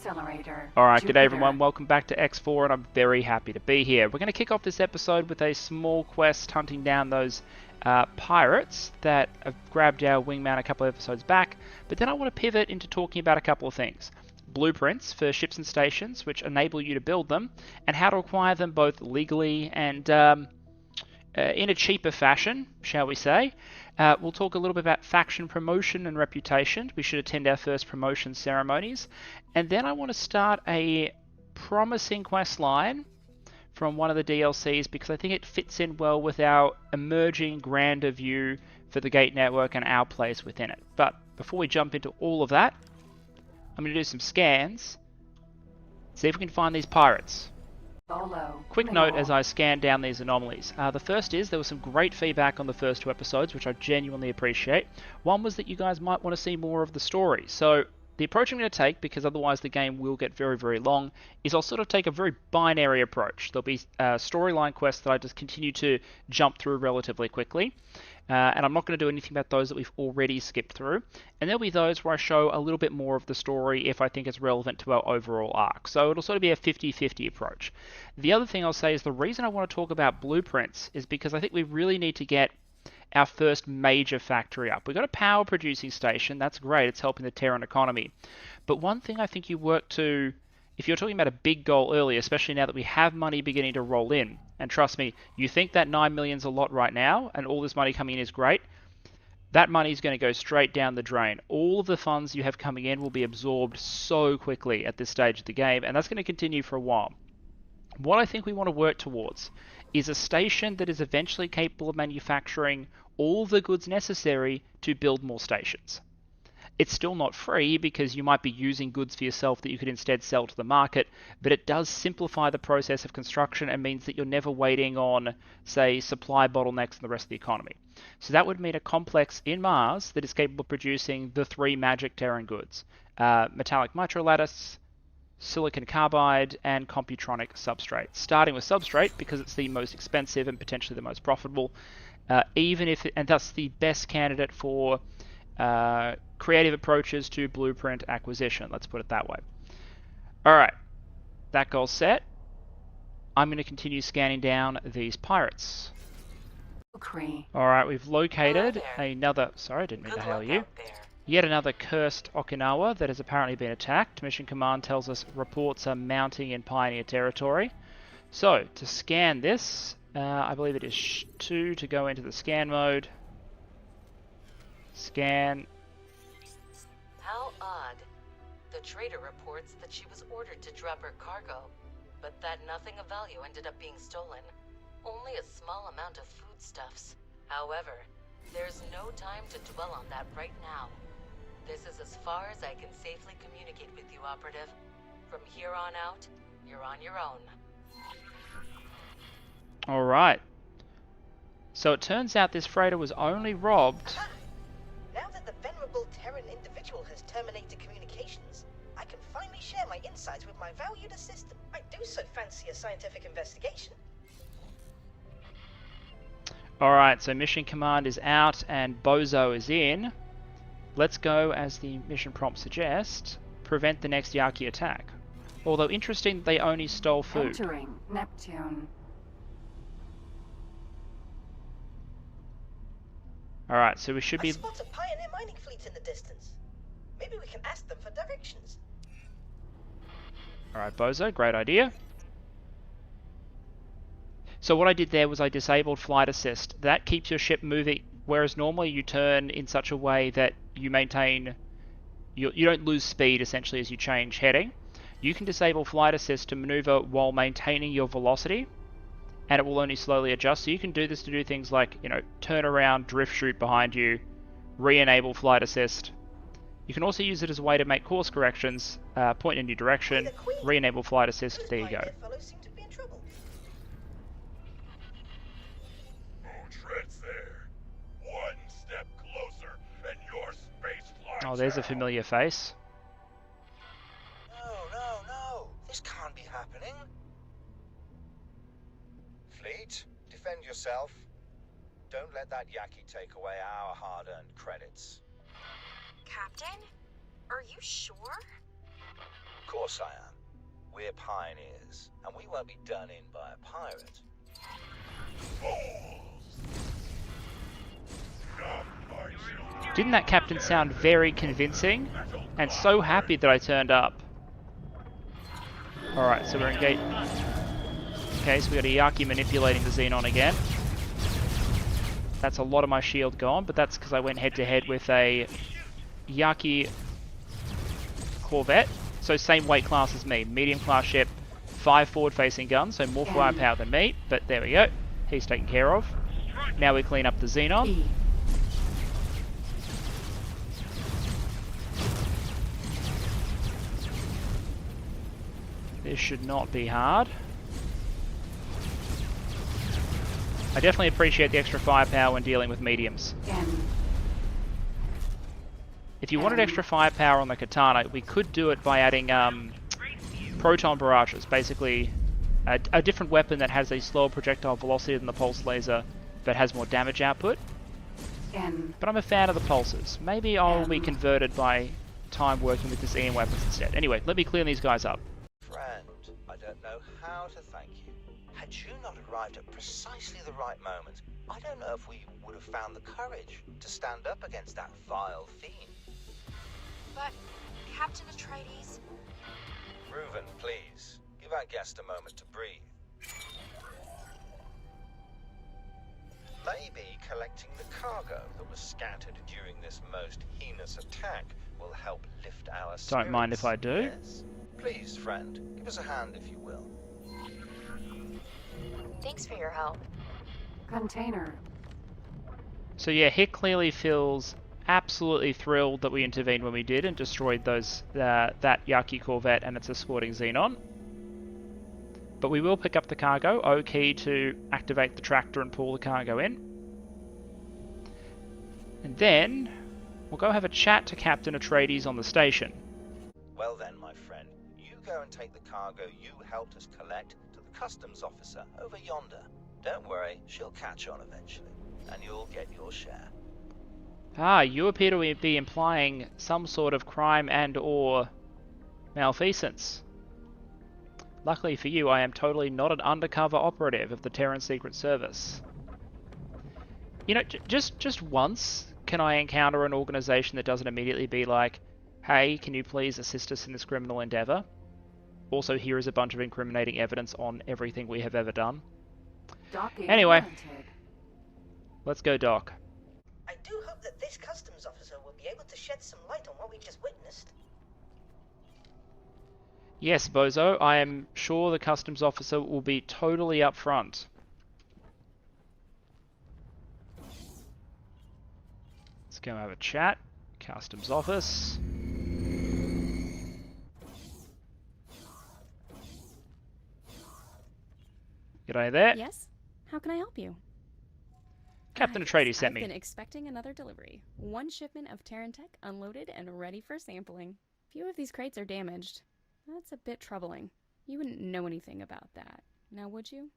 accelerator. Alright, Jupiter. g'day everyone, welcome back to X4 and I'm very happy to be here. We're going to kick off this episode with a small quest hunting down those pirates that have grabbed our wingman a couple of episodes back, but then I want to pivot into talking about a couple of things. Blueprints for ships and stations, which enable you to build them, and how to acquire them both legally and in a cheaper fashion, shall we say. We'll talk a little bit about faction promotion and reputation. We should attend our first promotion ceremonies. And then I want to start a promising quest line from one of the DLCs because I think it fits in well with our emerging grander view for the Gate Network and our place within it. But before we jump into all of that, I'm going to do some scans, see if we can find these pirates. Quick note as I scan down these anomalies. The first is there was some great feedback on the first two episodes, which I genuinely appreciate. One was that you guys might want to see more of the story. So the approach I'm going to take, because otherwise the game will get very, very long, is I'll sort of take a very binary approach. There'll be storyline quests that I just continue to jump through relatively quickly. And I'm not going to do anything about those that we've already skipped through. And there'll be those where I show a little bit more of the story if I think it's relevant to our overall arc. So it'll sort of be a 50-50 approach. The other thing I'll say is the reason I want to talk about blueprints is because I think we really need to get our first major factory up. We've got a power producing station, that's great, it's helping the Terran economy. But one thing I think you work to, if you're talking about a big goal early, especially now that we have money beginning to roll in, and trust me, you think that 9 million's a lot right now, and all this money coming in is great, that money is going to go straight down the drain. All of the funds you have coming in will be absorbed so quickly at this stage of the game, and that's going to continue for a while. What I think we want to work towards is a station that is eventually capable of manufacturing all the goods necessary to build more stations. It's still not free because you might be using goods for yourself that you could instead sell to the market, but it does simplify the process of construction and means that you're never waiting on, say, supply bottlenecks in the rest of the economy. So that would mean a complex in Mars that is capable of producing the three magic Terran goods: metallic microlattice, silicon carbide, and computronic substrate. Starting with substrate because it's the most expensive and potentially the most profitable, and thus the best candidate for creative approaches to blueprint acquisition. Let's put it that way. Alright, that goal set. I'm going to continue scanning down these pirates. Alright, we've located another... Sorry, I didn't mean to hail you. Yet another cursed Okinawa that has apparently been attacked. Mission Command tells us reports are mounting in Pioneer territory. So, to scan this, I believe it is 2 to go into the scan mode. Scan. How odd. The trader reports that she was ordered to drop her cargo, but that nothing of value ended up being stolen. Only a small amount of foodstuffs. However, there's no time to dwell on that right now. This is as far as I can safely communicate with you, Operative. From here on out, you're on your own. Alright. So it turns out this freighter was only robbed... Now that the venerable Terran individual has terminated communications, I can finally share my insights with my valued assistant. I do so fancy a scientific investigation. Alright, so Mission Command is out and Bozo is in. Let's go, as the mission prompt suggests, prevent the next Yaki attack. Although interesting, they only stole food. Entering Neptune. Alright, so we should be... I spot a Pioneer mining fleet in the distance. Maybe we can ask them for directions. Alright, Bozo, great idea. So what I did there was I disabled flight assist. That keeps your ship moving, whereas normally you turn in such a way that you maintain... You don't lose speed, essentially, as you change heading. You can disable flight assist to maneuver while maintaining your velocity, and it will only slowly adjust. So you can do this to do things like, turn around, drift shoot behind you, re-enable flight assist. You can also use it as a way to make course corrections, point in a new direction, re-enable flight assist, there you go. Oh, there's a familiar face. No. This can't be happening. Fleet, defend yourself. Don't let that Yaki take away our hard-earned credits. Captain? Are you sure? Of course I am. We're pioneers, and we won't be done in by a pirate. Didn't that captain sound very convincing? And so happy that I turned up. Alright, so we're engaged. Okay, so we got a Yaki manipulating the Xenon again. That's a lot of my shield gone, but that's because I went head to head with a Yaki Corvette. So same weight class as me. Medium class ship, 5 forward facing guns, so more firepower than me. But there we go. He's taken care of. Now we clean up the Xenon. This should not be hard. I definitely appreciate the extra firepower when dealing with mediums. If you wanted extra firepower on the Katana, we could do it by adding proton barrages. Basically, a different weapon that has a slower projectile velocity than the pulse laser, but has more damage output. But I'm a fan of the pulses. Maybe I'll be converted by time working with the EM weapons instead. Anyway, let me clean these guys up. Friend, I don't know how to thank you. Had you not arrived at precisely the right moment, I don't know if we would have found the courage to stand up against that vile fiend. But, Captain Atreides... Reuven, please, give our guest a moment to breathe. Maybe collecting the cargo that was scattered during this most heinous attack will help lift our spirits. Don't mind if I do. Yes. Please, friend, give us a hand if you will. Thanks for your help. Container. So yeah, Hick clearly feels absolutely thrilled that we intervened when we did and destroyed those that Yaki Corvette and its escorting Xenon. But we will pick up the cargo. O key to activate the tractor and pull the cargo in. And then we'll go have a chat to Captain Atreides on the station. Well then, my friend, you go and take the cargo you helped us collect to the customs officer over yonder. Don't worry, she'll catch on eventually, and you'll get your share. Ah, you appear to be implying some sort of crime and or malfeasance. Luckily for you, I am totally not an undercover operative of the Terran Secret Service. You know, just once can I encounter an organization that doesn't immediately be like, hey, can you please assist us in this criminal endeavor? Also, here is a bunch of incriminating evidence on everything we have ever done. Anyway, let's go, Doc. I do hope that this customs officer will be able to shed some light on what we just witnessed. Yes, Bozo, I am sure the customs officer will be totally upfront. Let's go have a chat. Customs office. G'day there. Yes? How can I help you? Captain Atreides sent I've me. been expecting another delivery. One shipment of Terran tech unloaded and ready for sampling. Few of these crates are damaged. That's a bit troubling. You wouldn't know anything about that, now would you?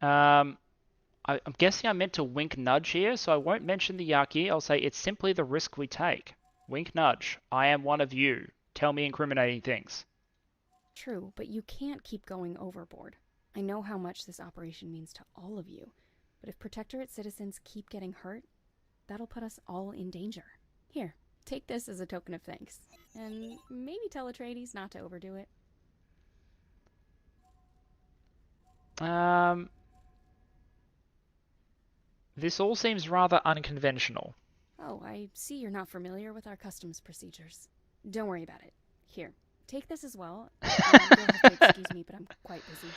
I'm guessing I meant to wink nudge here, so I won't mention the Yaki. I'll say it's simply the risk we take. Wink nudge. I am one of you. Tell me incriminating things. True, but you can't keep going overboard. I know how much this operation means to all of you, but if Protectorate citizens keep getting hurt, that'll put us all in danger. Here, take this as a token of thanks, and maybe tell Atreides not to overdo it. This all seems rather unconventional. Oh, I see you're not familiar with our customs procedures. Don't worry about it. Here, take this as well. You'll have to excuse me, but I'm quite busy.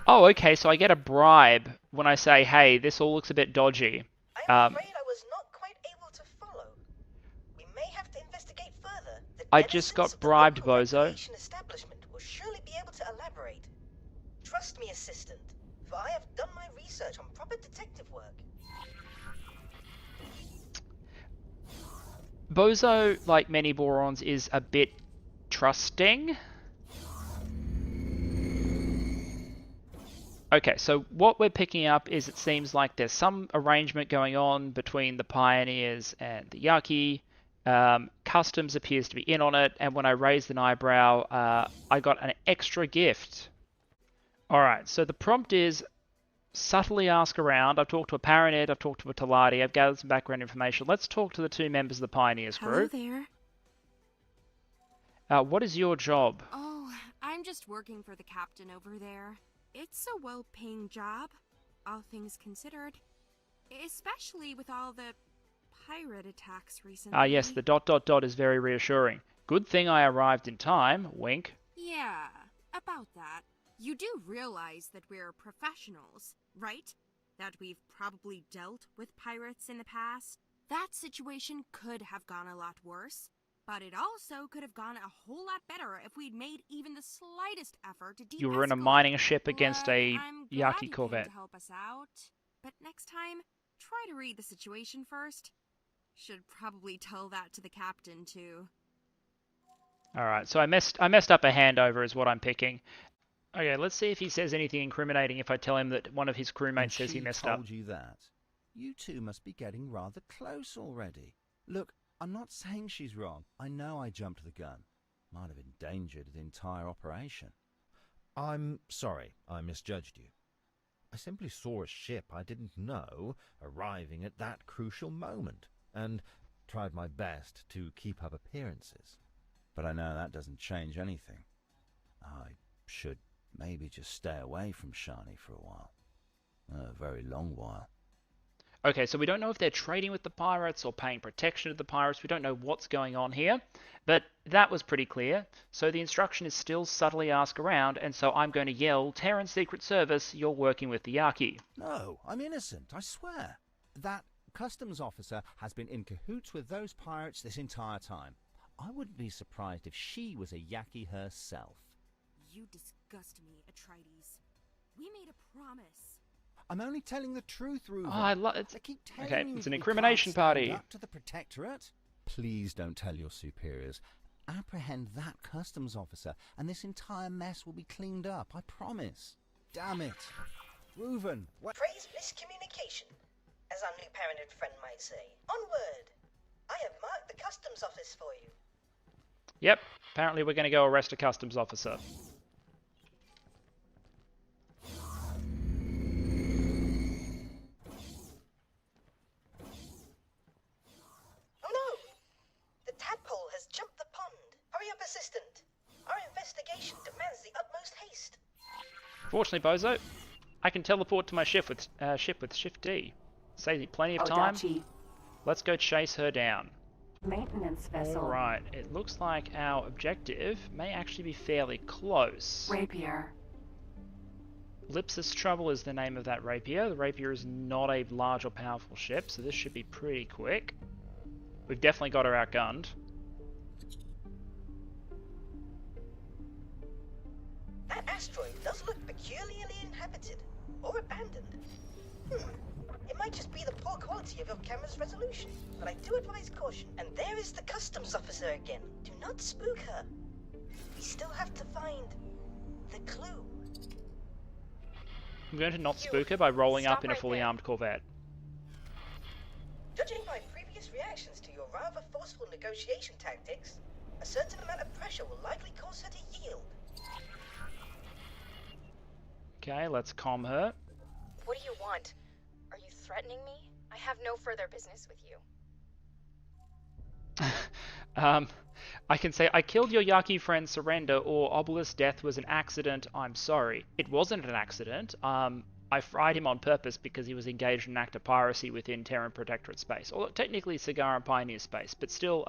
Oh, okay, so I get a bribe when I say, hey, this all looks a bit dodgy. I'm afraid I was not quite able to follow. We may have to investigate further. The I just got denizens of the bribed, local bozo. recreation establishment will surely be able to elaborate. Trust me, assistant, for I have done my research on proper detective work. Bozo, like many Borons, is a bit trusting. Okay, so what we're picking up is it seems like there's some arrangement going on between the Pioneers and the Yaki. Customs appears to be in on it, and when I raised an eyebrow, I got an extra gift. Alright, so the prompt is subtly ask around. I've talked to a Paranet, I've talked to a Talati, I've gathered some background information. Let's talk to the two members of the Pioneers group. Hello there. What is your job? Oh, I'm just working for the captain over there. It's a well-paying job, all things considered. Especially with all the pirate attacks recently. Ah, yes, the ... is very reassuring. Good thing I arrived in time, wink. Yeah, about that. You do realize that we're professionals, right? That we've probably dealt with pirates in the past? That situation could have gone a lot worse, but it also could have gone a whole lot better if we'd made even the slightest effort to de-escalate. You were in a mining ship against a I'm glad Yaki you came corvette. to help us out, but next time, try to read the situation first. Should probably tell that to the captain too. Alright, so I messed up a handover is what I'm picking. Okay, let's see if he says anything incriminating if I tell him that one of his crewmates says he messed up. Told you that. You two must be getting rather close already. Look, I'm not saying she's wrong. I know I jumped the gun. Might have endangered the entire operation. I'm sorry, I misjudged you. I simply saw a ship I didn't know arriving at that crucial moment, and tried my best to keep up appearances. But I know that doesn't change anything. I should maybe just stay away from Shani for a while. A very long while. Okay, so we don't know if they're trading with the pirates or paying protection to the pirates. We don't know what's going on here, but that was pretty clear. So the instruction is still subtly ask around, and so I'm going to yell, Terran Secret Service, you're working with the Yaki. No, I'm innocent, I swear. That customs officer has been in cahoots with those pirates this entire time. I wouldn't be surprised if she was a Yaki herself. You disgust me, Atreides. We made a promise. I'm only telling the truth, Reuven. Oh, I keep telling okay, you it's an we incrimination can't stand party. up to the Protectorate. Please don't tell your superiors. Apprehend that customs officer, and this entire mess will be cleaned up. I promise. Damn it, Reuven. What? Praise miscommunication, as our new parented friend might say. Onward! I have marked the customs office for you. Yep, apparently we're going to go arrest a customs officer. Oh no! The tadpole has jumped the pond. Hurry up, assistant. Our investigation demands the utmost haste. Fortunately, Bozo, I can teleport to my ship with Shift D. Saves me plenty of time. Odachi. Let's go chase her down. Maintenance vessel. Alright, it looks like our objective may actually be fairly close. Rapier. Lipsis Trouble is the name of that rapier. The rapier is not a large or powerful ship, so this should be pretty quick. We've definitely got her outgunned. That asteroid does look peculiarly inhabited, or abandoned. It might just be the poor quality of your camera's resolution, but I do advise caution. And there is the customs officer again. Do not spook her. We still have to find the clue. I'm going to not spook her by rolling Stop up in a right fully there. armed Corvette. Judging by previous reactions to your rather forceful negotiation tactics, a certain amount of pressure will likely cause her to yield. Okay, let's calm her. What do you want? Are you threatening me? I have no further business with you. I can say, I killed your Yaki friend, surrender, or Obelisk's death was an accident, I'm sorry. It wasn't an accident. I fried him on purpose because he was engaged in an act of piracy within Terran Protectorate space. Although technically Cigar Pioneer space, but still,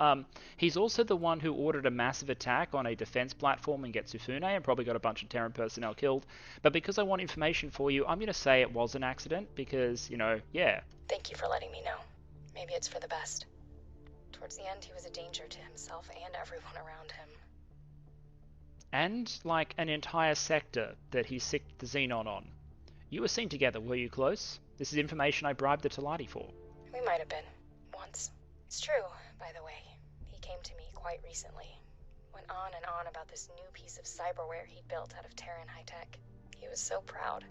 he's also the one who ordered a massive attack on a defense platform in Getsufune and probably got a bunch of Terran personnel killed. But because I want information for you, I'm going to say it was an accident because, you know, yeah. Thank you for letting me know. Maybe it's for the best. Towards the end, he was a danger to himself and everyone around him. And, like, an entire sector that he sicked the Xenon on. You were seen together, were you close? This is information I bribed the Talati for. We might have been. Once. It's true, by the way. He came to me quite recently. Went on and on about this new piece of cyberware he built out of Terran high-tech. He was so proud.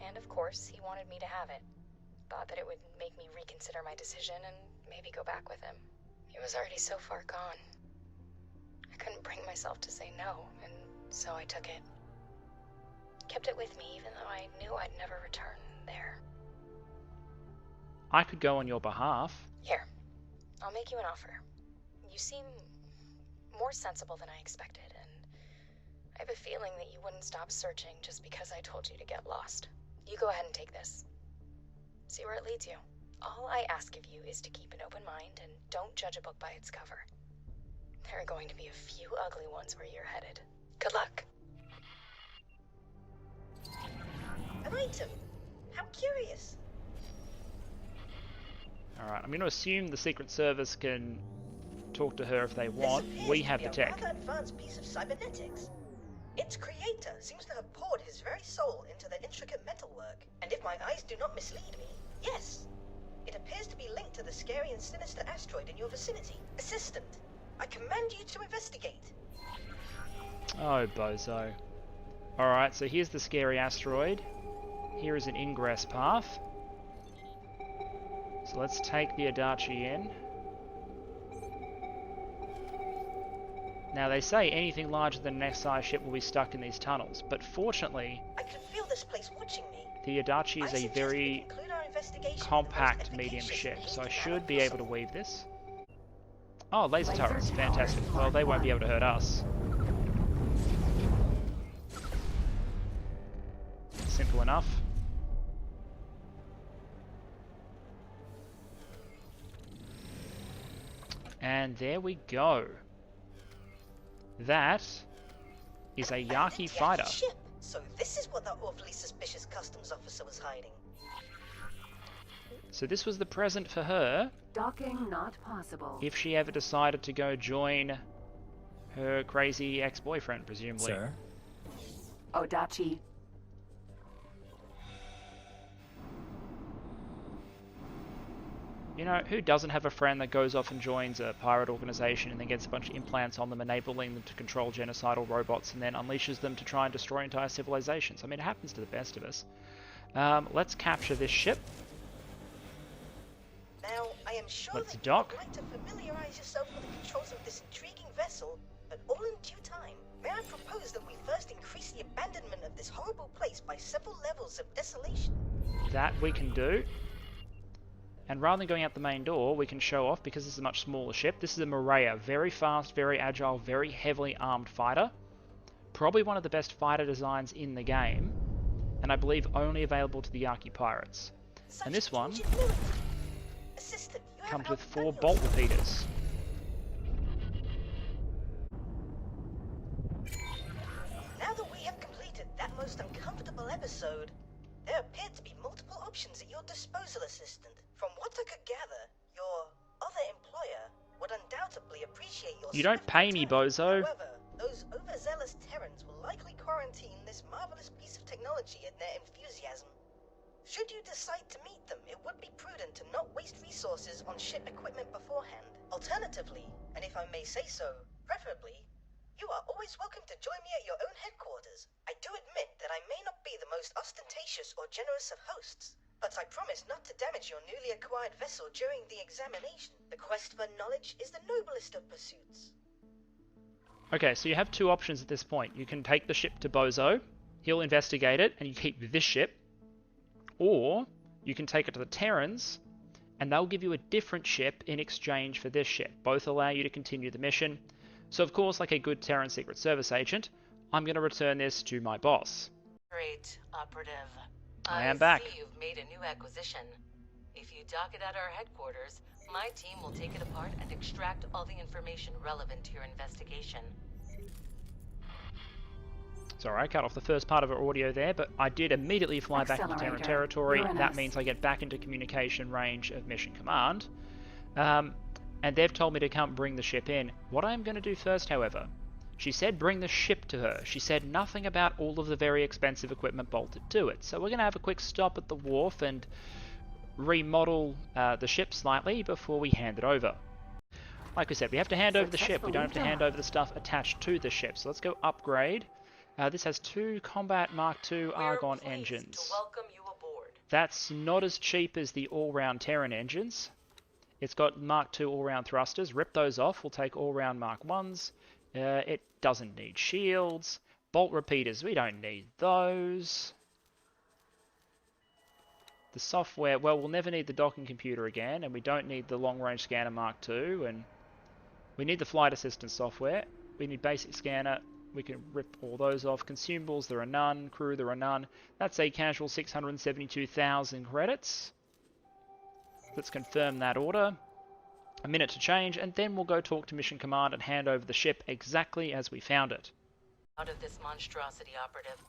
And of course, he wanted me to have it. Thought that it would make me reconsider my decision and maybe go back with him. He was already so far gone. I couldn't bring myself to say no, and so I took it. Kept it with me even though I knew I'd never return there. I could go on your behalf. Here, I'll make you an offer. You seem more sensible than I expected, and I have a feeling that you wouldn't stop searching just because I told you to get lost. You go ahead and take this. See where it leads you. All I ask of you is to keep an open mind and don't judge a book by its cover. There are going to be a few ugly ones where you're headed. Good luck. An item. How curious. Alright, I'm going to assume the Secret Service can talk to her if they want. We have the tech. This appears to be a rather advanced piece of cybernetics. Its creator seems to have poured his very soul into the intricate metalwork. And if my eyes do not mislead me, yes, it appears to be linked to the scary and sinister asteroid in your vicinity. Assistant, I command you to investigate. Oh, bozo. Alright, so here's the scary asteroid. Here is an ingress path. So let's take the Adachi in. Now they say anything larger than an X-size ship will be stuck in these tunnels, but fortunately, I can feel this place watching me. the Adachi is a very compact medium ship, so I should be able to weave this. Oh, laser turrets, fantastic. Well, they won't be able to hurt us. Simple enough. And there we go. That is a Yaki fighter. Ship. So this is what that awfully suspicious customs officer was hiding. So this was the present for her. Docking not possible. If she ever decided to go join her crazy ex-boyfriend, presumably. Sir? Odachi. You know, who doesn't have a friend that goes off and joins a pirate organization and then gets a bunch of implants on them, enabling them to control genocidal robots and then unleashes them to try and destroy entire civilizations? I mean, it happens to the best of us. Let's capture this ship. Now, I am sure Let's that dock. you would like to familiarize yourself with the controls of this intriguing vessel, but all in due time. May I propose that we first increase the abandonment of this horrible place by several levels of desolation? That we can do. And rather than going out the main door, we can show off, because this is a much smaller ship. This is a Maria, very fast, very agile, very heavily armed fighter. Probably one of the best fighter designs in the game, and I believe only available to the Yaki pirates. And this one comes with 4 bolt repeaters. Now that we have completed that most uncomfortable episode, there appear to be multiple options at your disposal, Assistant. From what I could gather, your other employer would undoubtedly appreciate your... You don't pay me, bozo. However, those overzealous Terrans will likely quarantine this marvelous piece of technology in their enthusiasm. Should you decide to meet them, it would be prudent to not waste resources on ship equipment beforehand. Alternatively, and if I may say so, preferably, you are always welcome to join me at your own headquarters. I do admit that I may not be the most ostentatious or generous of hosts, but I promise not to damage your newly acquired vessel during the examination. The quest for knowledge is the noblest of pursuits. Okay, so you have 2 options at this point. You can take the ship to Bozo, he'll investigate it, and you keep this ship. Or, you can take it to the Terrans, and they'll give you a different ship in exchange for this ship. Both allow you to continue the mission. So of course, like a good Terran Secret Service agent, I'm going to return this to my boss. Great, Operative. I am back. See you've made a new acquisition. If you dock it at our headquarters, my team will take it apart and extract all the information relevant to your investigation. Sorry, I cut off the first part of our audio there, but I did immediately fly back into Terran territory. That means I get back into communication range of Mission Command. And they've told me to come bring the ship in. What I'm going to do first, however, she said bring the ship to her. She said nothing about all of the very expensive equipment bolted to it. So we're going to have a quick stop at the wharf and remodel the ship slightly before we hand it over. Like we said, we have to hand over the ship. We don't have to hand over the stuff attached to the ship. So let's go upgrade. This has 2 Combat Mark II Argon engines. To welcome you aboard. That's not as cheap as the all-round Terran engines. It's got Mark II all-round thrusters. Rip those off. We'll take all-round Mark Is. It doesn't need shields. Bolt repeaters, we don't need those. The software, well, we'll never need the docking computer again, and we don't need the long-range scanner Mark II, and we need the flight assistance software. We need basic scanner. We can rip all those off. Consumables, there are none. Crew, there are none. That's a casual 672,000 credits. Let's confirm that order. A minute to change, and then we'll go talk to Mission Command and hand over the ship exactly as we found it. Out of this monstrosity, Operative.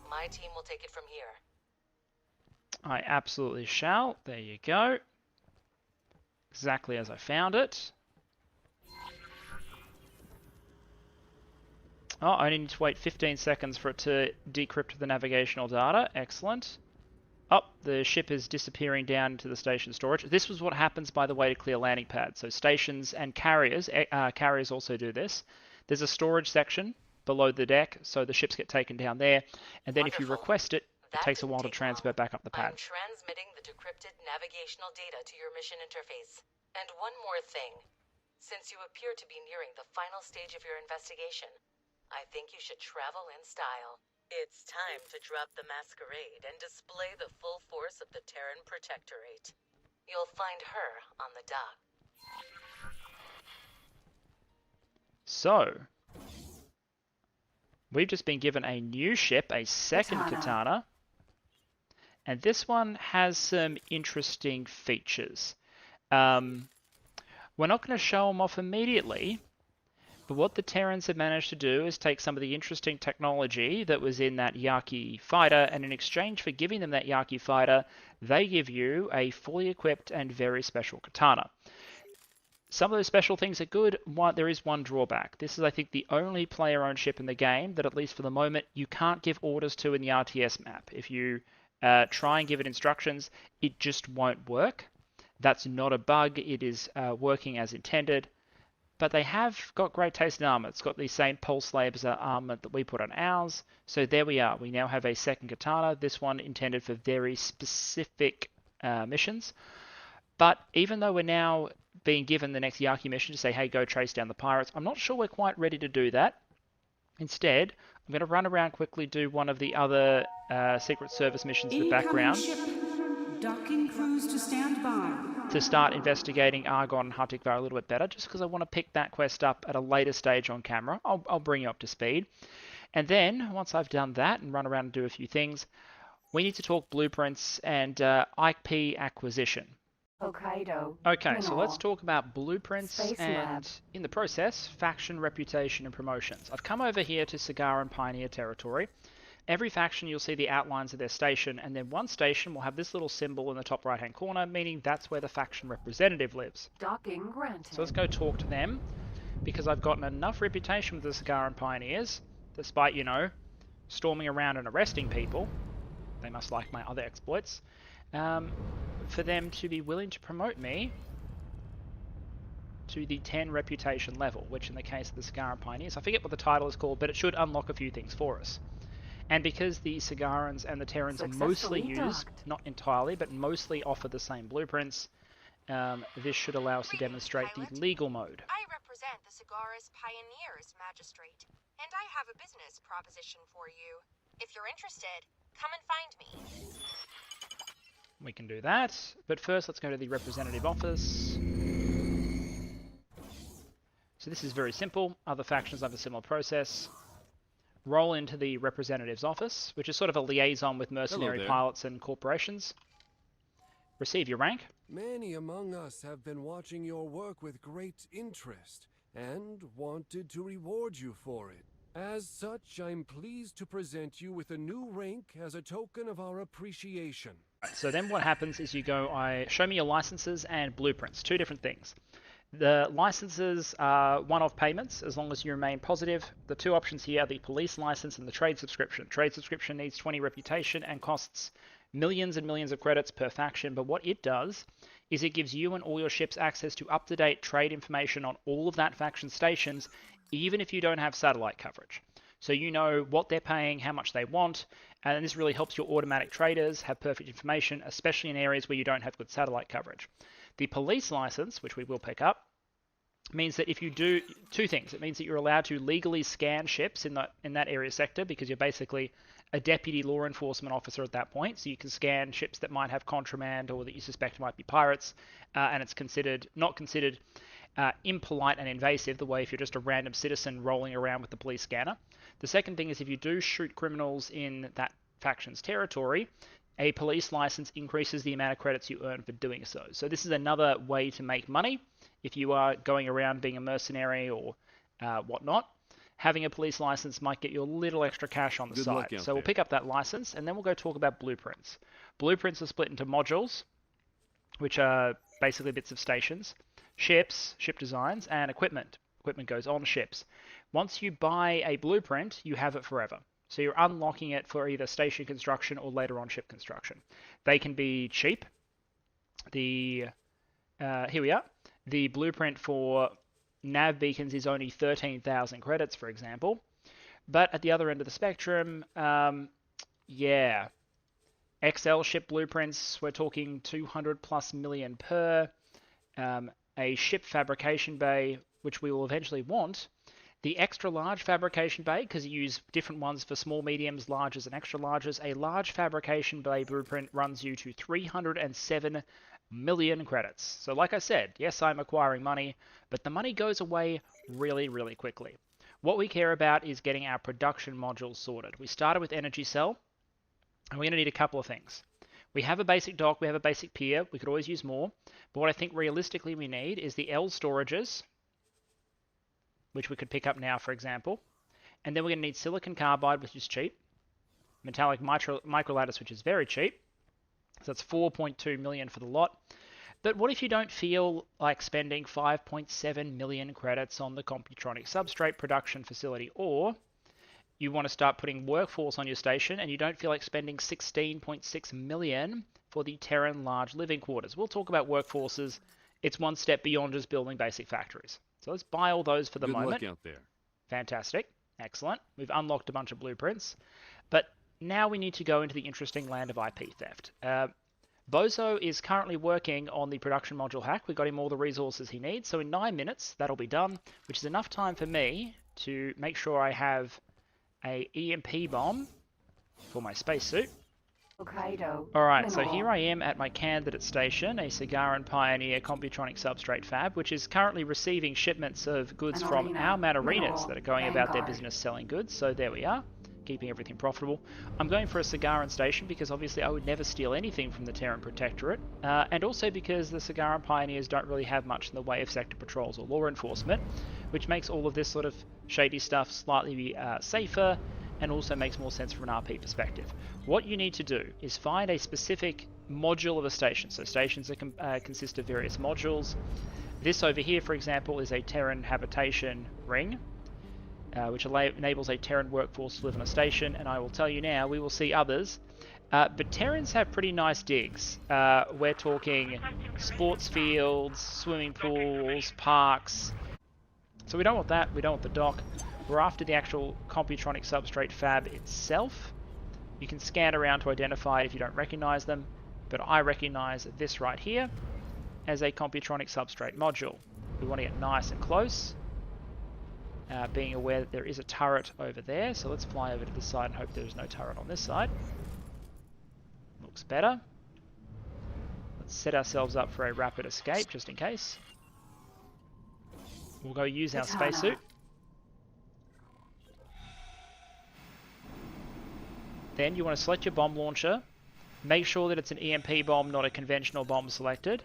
My team will take it from here. I absolutely shall. There you go. Exactly as I found it. Oh, I only need to wait 15 seconds for it to decrypt the navigational data. Excellent. Oh, the ship is disappearing down into the station storage. This was what happens, by the way, to clear landing pads. So stations and carriers, carriers also do this. There's a storage section below the deck, so the ships get taken down there. And then if you request it, it takes a while to transfer back up the pad. I'm transmitting the decrypted navigational data to your mission interface. And one more thing. Since you appear to be nearing the final stage of your investigation, I think you should travel in style. It's time to drop the masquerade and display the full force of the Terran Protectorate. You'll find her on the dock. So, we've just been given a new ship, a second Katana. And this one has some interesting features. We're not going to show them off immediately, but what the Terrans have managed to do is take some of the interesting technology that was in that Yaki fighter, and in exchange for giving them that Yaki fighter, they give you a fully equipped and very special Katana. Some of those special things are good. There is one drawback. This is, I think, the only player-owned ship in the game that, at least for the moment, you can't give orders to in the RTS map. If you try and give it instructions, it just won't work. That's not a bug. It is working as intended. But they have got great taste in armor. It's got the same pulse laser armor that we put on ours. So there we are. We now have a second Katana. This one intended for very specific missions. But even though we're now being given the next Yaki mission to say, hey, go trace down the pirates, I'm not sure we're quite ready to do that. Instead, I'm going to run around quickly, do one of the other Secret Service missions in the background. Ship. Docking crews to stand by. To start investigating Argon and Hatikvar a little bit better, just because I want to pick that quest up at a later stage on camera. I'll bring you up to speed. And then, once I've done that and run around and do a few things, we need to talk blueprints and IP acquisition. Hokkaido. Okay, so let's talk about blueprints Space and, Lab. in the process, faction, reputation, and promotions. I've come over here to Sagaran Pioneer territory. Every faction, you'll see the outlines of their station, and then one station will have this little symbol in the top right-hand corner, meaning that's where the faction representative lives. Docking granted. So let's go talk to them, because I've gotten enough reputation with the Sagaran Pioneers, despite, you know, storming around and arresting people. They must like my other exploits. For them to be willing to promote me to the 10 reputation level, which in the case of the Sagaran Pioneers, I forget what the title is called, but it should unlock a few things for us. And because the Sagarans and the Terrans are mostly used, not entirely, but mostly offer the same blueprints, this should allow us to demonstrate the legal mode. I represent the Sagaris Pioneers, Magistrate, and I have a business proposition for you. If you're interested, come and find me. We can do that, but first let's go to the representative office. So this is very simple. Other factions have a similar process. Roll into the representative's office, which is sort of a liaison with mercenary pilots and corporations. Receive your rank. Many among us have been watching your work with great interest and wanted to reward you for it. As such, I'm pleased to present you with a new rank as a token of our appreciation. So then what happens is you go, show me your licenses and blueprints, two different things. The licenses are one-off payments as long as you remain positive. The two options here are the police license and the trade subscription. Trade subscription needs 20 reputation and costs millions and millions of credits per faction, but what it does is it gives you and all your ships access to up-to-date trade information on all of that faction stations, even if you don't have satellite coverage. So you know what they're paying, how much they want, and this really helps your automatic traders have perfect information, especially in areas where you don't have good satellite coverage. The police license, which we will pick up, means that if you do two things. It means that you're allowed to legally scan ships in that area sector, because you're basically a deputy law enforcement officer at that point. So you can scan ships that might have contraband or that you suspect might be pirates, and it's not considered impolite and invasive the way if you're just a random citizen rolling around with the police scanner. The second thing is if you do shoot criminals in that faction's territory, a police license increases the amount of credits you earn for doing so. So this is another way to make money if you are going around being a mercenary or whatnot. Having a police license might get you a little extra cash on the side. So we'll pick up that license, and then we'll go talk about blueprints. Blueprints are split into modules, which are basically bits of stations, ships, ship designs, and equipment. Equipment goes on ships. Once you buy a blueprint, you have it forever. So you're unlocking it for either station construction or later on ship construction. They can be cheap. Here we are. The blueprint for nav beacons is only 13,000 credits, for example. But at the other end of the spectrum, yeah. XL ship blueprints, we're talking 200 plus million per. A ship fabrication bay, which we will eventually want. The extra large fabrication bay, because you use different ones for small, mediums, larges, and extra larges, a large fabrication bay blueprint runs you to 307 million credits. So like I said, yes, I'm acquiring money, but the money goes away really, really quickly. What we care about is getting our production modules sorted. We started with energy cell, and we're going to need a couple of things. We have a basic dock, we have a basic pier, we could always use more, but what I think realistically we need is the L storages, which we could pick up now, for example. And then we're going to need silicon carbide, which is cheap. Metallic microlattice, which is very cheap. So that's 4.2 million for the lot. But what if you don't feel like spending 5.7 million credits on the Computronic substrate production facility, or you want to start putting workforce on your station and you don't feel like spending 16.6 million for the Terran large living quarters? We'll talk about workforces. It's one step beyond just building basic factories. So let's buy all those for the moment. Good luck out there. Fantastic. Excellent. We've unlocked a bunch of blueprints. But now we need to go into the interesting land of IP theft. Bozo is currently working on the production module hack. We got him all the resources he needs. So in 9 minutes, that'll be done, which is enough time for me to make sure I have a EMP bomb for my spacesuit. Alright, so here I am at my candidate station, a Sagaran Pioneer Computronic substrate fab, which is currently receiving shipments of goods from our Manarinas that are going about their business selling goods. So there we are, keeping everything profitable. I'm going for a Sagaran station because obviously I would never steal anything from the Terran Protectorate, and also because the Sagaran Pioneers don't really have much in the way of sector patrols or law enforcement, which makes all of this sort of shady stuff slightly safer, and also makes more sense from an RP perspective. What you need to do is find a specific module of a station. So stations that consist of various modules. This over here, for example, is a Terran habitation ring, which enables a Terran workforce to live on a station, and I will tell you now, we will see others. But Terrans have pretty nice digs. We're talking sports fields, swimming pools, parks. So we don't want that, we don't want the dock. We're after the actual Computronic substrate fab itself. You can scan around to identify it if you don't recognize them, but I recognize this right here as a Computronic substrate module. We want to get nice and close, being aware that there is a turret over there, so let's fly over to the side and hope there's no turret on this side. Looks better. Let's set ourselves up for a rapid escape, just in case. We'll go use our spacesuit. Then you want to select your bomb launcher. Make sure that it's an EMP bomb, not a conventional bomb selected.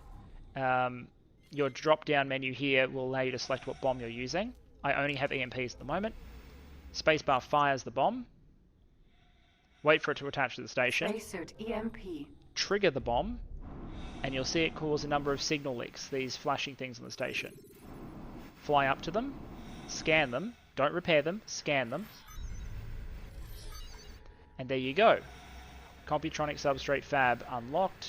Your drop-down menu here will allow you to select what bomb you're using. I only have EMPs at the moment. Spacebar fires the bomb. Wait for it to attach to the station. Spacesuit EMP. Trigger the bomb, and you'll see it cause a number of signal leaks, these flashing things on the station. Fly up to them, scan them, don't repair them, scan them. And there you go. Computronic substrate fab unlocked.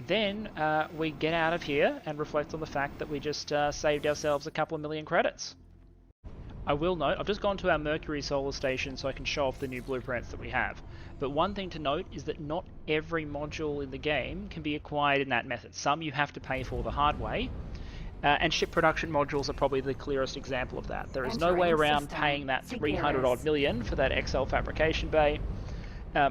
Then we get out of here and reflect on the fact that we just saved ourselves a couple of million credits. I will note, I've just gone to our Mercury solar station so I can show off the new blueprints that we have. But one thing to note is that not every module in the game can be acquired in that method. Some you have to pay for the hard way. And ship production modules are probably the clearest example of that. There is no way around paying that 300 odd million for that XL fabrication bay.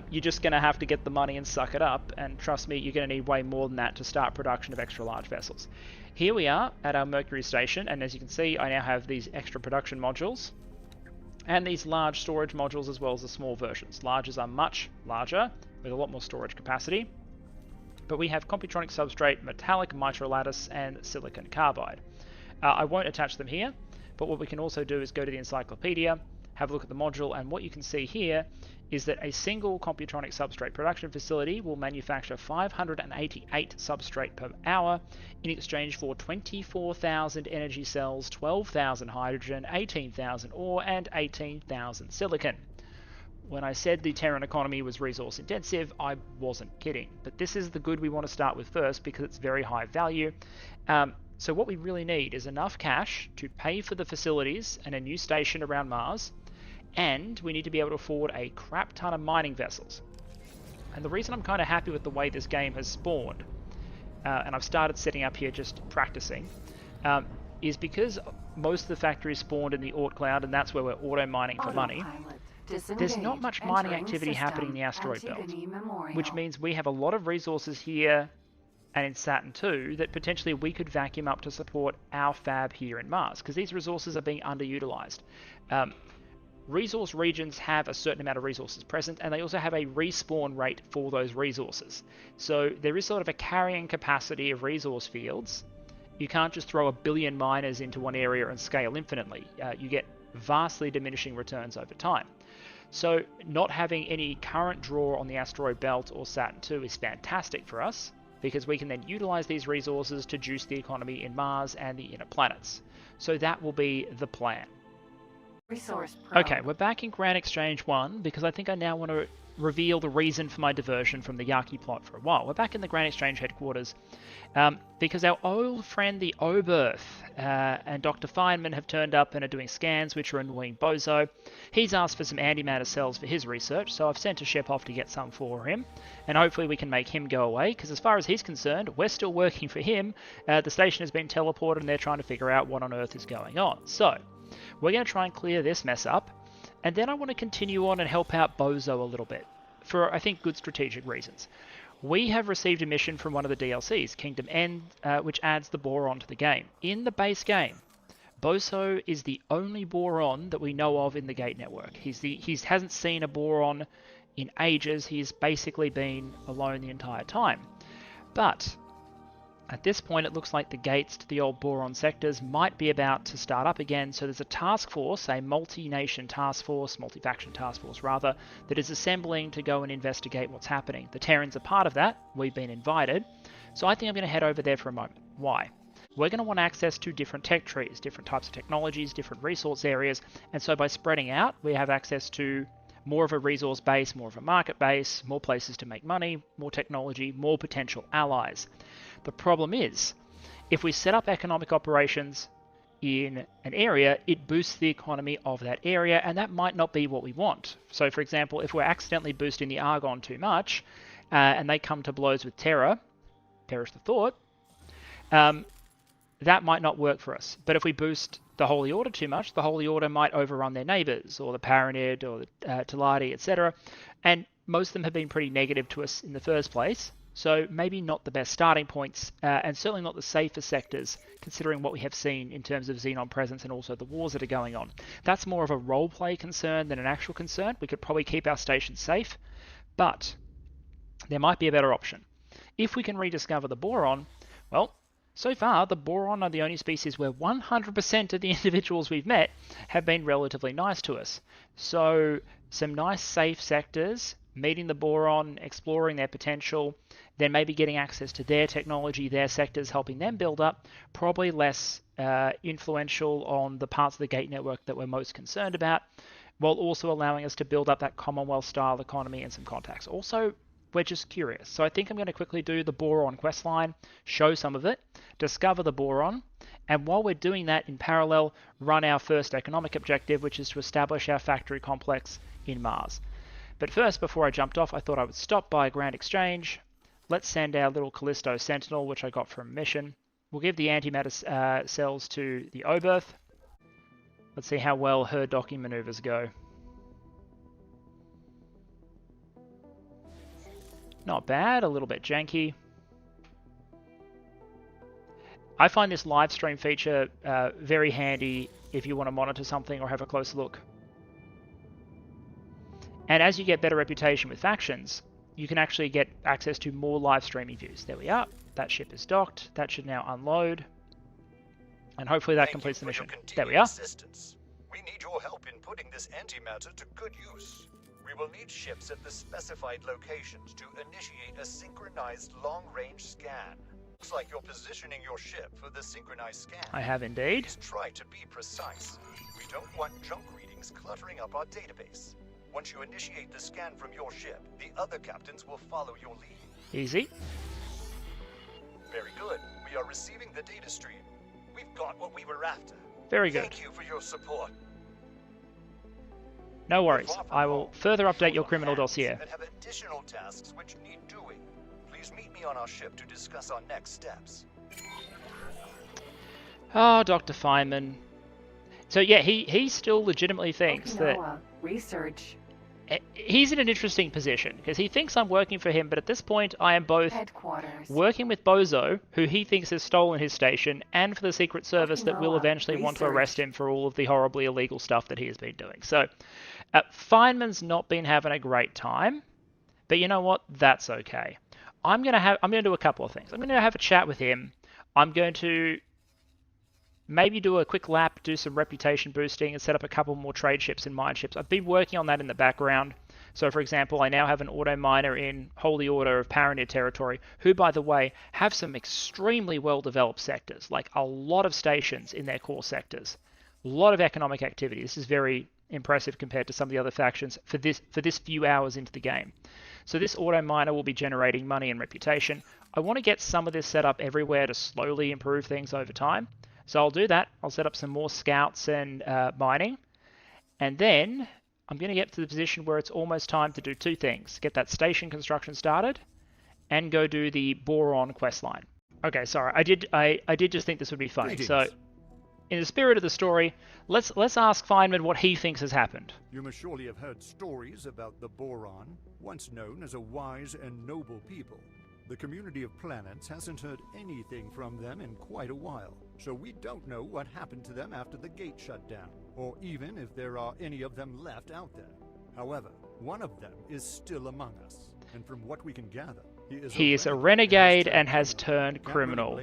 You're just going to have to get the money and suck it up, and trust me, you're going to need way more than that to start production of extra large vessels. Here we are at our Mercury station, and as you can see, I now have these extra production modules and these large storage modules as well as the small versions. Larges are much larger with a lot more storage capacity. But we have Computronic substrate, metallic mitral lattice, and silicon carbide. I won't attach them here, but what we can also do is go to the encyclopedia, have a look at the module, and what you can see here is that a single Computronic substrate production facility will manufacture 588 substrate per hour in exchange for 24,000 energy cells, 12,000 hydrogen, 18,000 ore, and 18,000 silicon. When I said the Terran economy was resource intensive, I wasn't kidding. But this is the good we want to start with first because it's very high value. So what we really need is enough cash to pay for the facilities and a new station around Mars, and we need to be able to afford a crap ton of mining vessels. And the reason I'm kind of happy with the way this game has spawned, and I've started setting up here just practicing, is because most of the factories spawned in the Oort Cloud, and that's where we're auto mining for money. There's not much mining activity happening in the asteroid belt, which means we have a lot of resources here and in Saturn II that potentially we could vacuum up to support our fab here in Mars, because these resources are being underutilized. Resource regions have a certain amount of resources present, and they also have a respawn rate for those resources. So there is sort of a carrying capacity of resource fields. You can't just throw 1 billion miners into one area and scale infinitely. You get vastly diminishing returns over time. So not having any current draw on the asteroid belt or Saturn II is fantastic for us, because we can then utilize these resources to juice the economy in Mars and the inner planets. So that will be the plan. Okay, we're back in Grand Exchange 1 because I think I now want to reveal the reason for my diversion from the Yaki plot for a while. We're back in the Grand Exchange headquarters because our old friend the Oberth and Dr. Feynman have turned up and are doing scans which are annoying Bozo. He's asked for some antimatter cells for his research, so I've sent a ship off to get some for him, and hopefully we can make him go away, because as far as he's concerned, we're still working for him. The station has been teleported and they're trying to figure out what on earth is going on. So we're going to try and clear this mess up, and then I want to continue on and help out Bozo a little bit, for I think good strategic reasons. We have received a mission from one of the DLCs, Kingdom End, which adds the Boron to the game. In the base game, Bozo is the only Boron that we know of in the Gate network. He hasn't seen a Boron in ages. He's basically been alone the entire time. But at this point, it looks like the gates to the old Boron sectors might be about to start up again, so there's a task force, a multi-nation task force, multi-faction task force rather, that is assembling to go and investigate what's happening. The Terrans are part of that. We've been invited. So I think I'm going to head over there for a moment. Why? We're going to want access to different tech trees, different types of technologies, different resource areas, and so by spreading out, we have access to more of a resource base, more of a market base, more places to make money, more technology, more potential allies. The problem is, if we set up economic operations in an area, it boosts the economy of that area, and that might not be what we want. So, for example, if we're accidentally boosting the Argon too much, and they come to blows with Terra, perish the thought, that might not work for us. But if we boost the Holy Order too much, the Holy Order might overrun their neighbors, or the Paranid, or the Taladi, etc. And most of them have been pretty negative to us in the first place. So maybe not the best starting points, and certainly not the safest sectors, considering what we have seen in terms of Xenon presence and also the wars that are going on. That's more of a roleplay concern than an actual concern. We could probably keep our station safe, but there might be a better option. If we can rediscover the Boron, well, so far the Boron are the only species where 100% of the individuals we've met have been relatively nice to us. So some nice safe sectors, meeting the Boron, exploring their potential, then maybe getting access to their technology, their sectors, helping them build up, probably less influential on the parts of the Gate network that we're most concerned about, while also allowing us to build up that Commonwealth-style economy and some contacts. Also, we're just curious. So I think I'm going to quickly do the Boron questline, show some of it, discover the Boron, and while we're doing that in parallel, run our first economic objective, which is to establish our factory complex in Mars. But first, before I jumped off, I thought I would stop by Grand Exchange. Let's send our little Callisto Sentinel, which I got from a mission. We'll give the antimatter cells to the Oberth. Let's see how well her docking maneuvers go. Not bad, a little bit janky. I find this live stream feature very handy if you want to monitor something or have a close look. And as you get better reputation with factions, you can actually get access to more live streaming views. There we are. That ship is docked. That should now unload. And hopefully that completes the mission. There we are. We need your help in putting this antimatter to good use. We will need ships at the specified locations to initiate a synchronized long-range scan. Looks like you're positioning your ship for the synchronized scan. I have indeed. Please try to be precise. We don't want junk readings cluttering up our database. Once you initiate the scan from your ship, the other captains will follow your lead. Easy. Very good. We are receiving the data stream. We've got what we were after. Very good. Thank you for your support. No worries. I will further update your criminal dossier. And have additional tasks which need doing. Please meet me on our ship to discuss our next steps. Oh, Dr. Feynman. So yeah, he still legitimately thinks that research. He's in an interesting position because he thinks I'm working for him, but at this point I am both working with Bozo, who he thinks has stolen his station, and for the Secret Service that will eventually want to arrest him for all of the horribly illegal stuff that he has been doing. So Feynman's not been having a great time, but you know what? That's okay. I'm gonna do a couple of things. I'm gonna have a chat with him. I'm going to maybe do a quick lap, do some reputation boosting, and set up a couple more trade ships and mine ships. I've been working on that in the background. So, for example, I now have an auto miner in Holy Order of Paranir territory, who, by the way, have some extremely well-developed sectors, like a lot of stations in their core sectors. A lot of economic activity. This is very impressive compared to some of the other factions for this few hours into the game. So this auto miner will be generating money and reputation. I want to get some of this set up everywhere to slowly improve things over time. So I'll do that. I'll set up some more scouts and mining. And then I'm going to get to the position where it's almost time to do two things. Get that station construction started and go do the Boron questline. Okay, sorry. I did just think this would be funny. Greetings. So in the spirit of the story, let's ask Feynman what he thinks has happened. You must surely have heard stories about the Boron, once known as a wise and noble people. The community of planets hasn't heard anything from them in quite a while, so we don't know what happened to them after the gate shut down, or even if there are any of them left out there. However, one of them is still among us, and from what we can gather, he is a renegade and has turned criminal.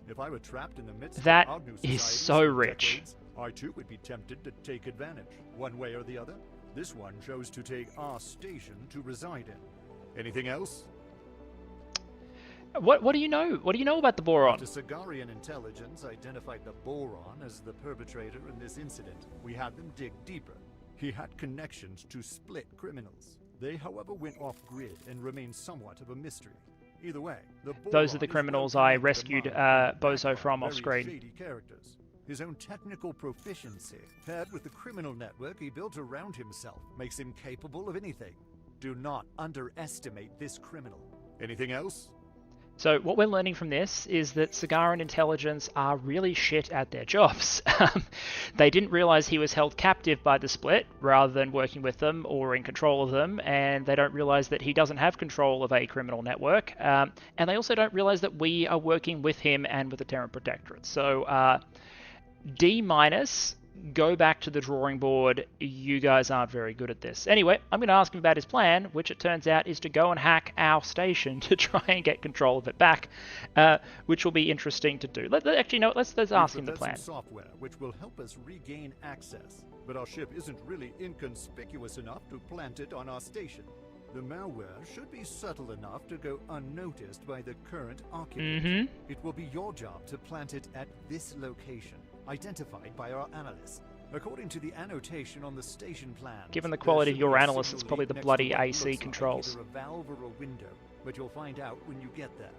If I were trapped in the midst That of Agnew is societies so for rich. decades, I too would be tempted to take advantage, one way or the other. This one chose to take our station to reside in. Anything else? What do you know? What do you know about the Boron? The Sagarian intelligence identified the Boron as the perpetrator in this incident. We had them dig deeper. He had connections to split criminals. They, however, went off-grid and remain somewhat of a mystery. Either way, the Boron Those are the is criminals well I connected rescued to Mars, Bozo backed from by off very screen. shady characters. His own technical proficiency, paired with the criminal network he built around himself, makes him capable of anything. Do not underestimate this criminal. Anything else? So what we're learning from this is that Sagaran intelligence are really shit at their jobs. They didn't realize he was held captive by the Split rather than working with them or in control of them, and they don't realize that he doesn't have control of a criminal network, and they also don't realize that we are working with him and with the Terran Protectorate. So D-, go back to the drawing board. You guys aren't very good at this. Anyway, I'm going to ask him about his plan, which it turns out is to go and hack our station to try and get control of it back, which will be interesting to do. Let's ask him the plan. Some software which will help us regain access, but our ship isn't really inconspicuous enough to plant it on our station. The malware should be subtle enough to go unnoticed by the current occupant. It will be your job to plant it at this location, identified by our analysts. According to the annotation on the station plan, Given the quality of your analysts, it's probably the bloody AC controls. Either a valve or a window, but you'll find out when you get there.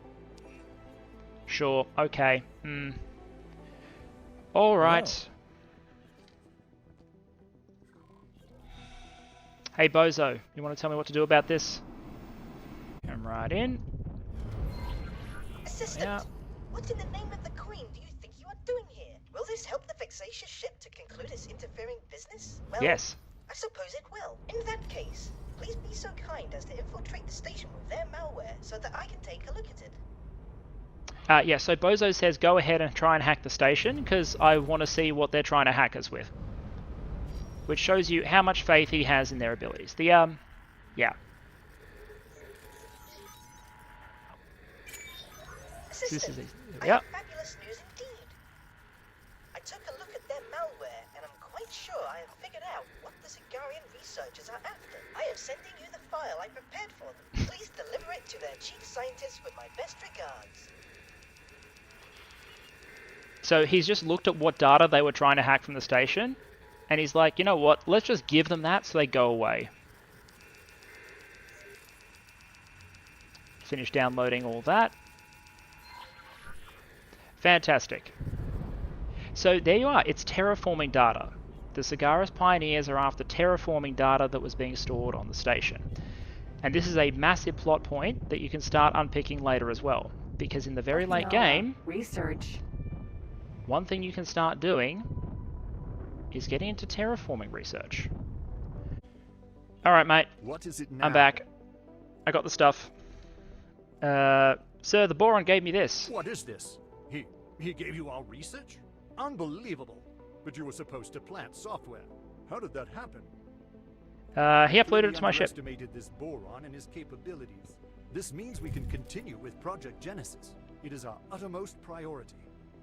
Sure, okay. Alright. Hey Bozo, you want to tell me what to do about this? Come right in. Assistant, Yeah. what in the name of the Queen do you think you are doing here? Will this help the vexatious ship to conclude its interfering business? Well, Yes. I suppose it will. In that case, please be so kind as to infiltrate the station with their malware so that I can take a look at it. Yeah, so Bozo says go ahead and try and hack the station, because I want to see what they're trying to hack us with. Which shows you how much faith he has in their abilities. Yeah. Assistant, I Yep. have fabulous news indeed. I took a look at their malware, and I'm quite sure I have figured out what the Sigarian researchers are after. I am sending you the file I prepared for them. Please deliver it to their chief scientist with my best regards. So he's just looked at what data they were trying to hack from the station, and he's like, you know what, let's just give them that so they go away. Finish downloading all that. Fantastic. So there you are, it's terraforming data. The Cigaris Pioneers are after terraforming data that was being stored on the station. And this is a massive plot point that you can start unpicking later as well. Because in the very late game, Research. one thing you can start doing is getting into terraforming research. Alright mate, What is it now? I'm back. I got the stuff. Sir, the Boron gave me this. What is this? He gave you our research? Unbelievable. But you were supposed to plant software. How did that happen? He uploaded it to my ship. Underestimated this Boron and his capabilities. This means we can continue with Project Genesis. It is our uttermost priority.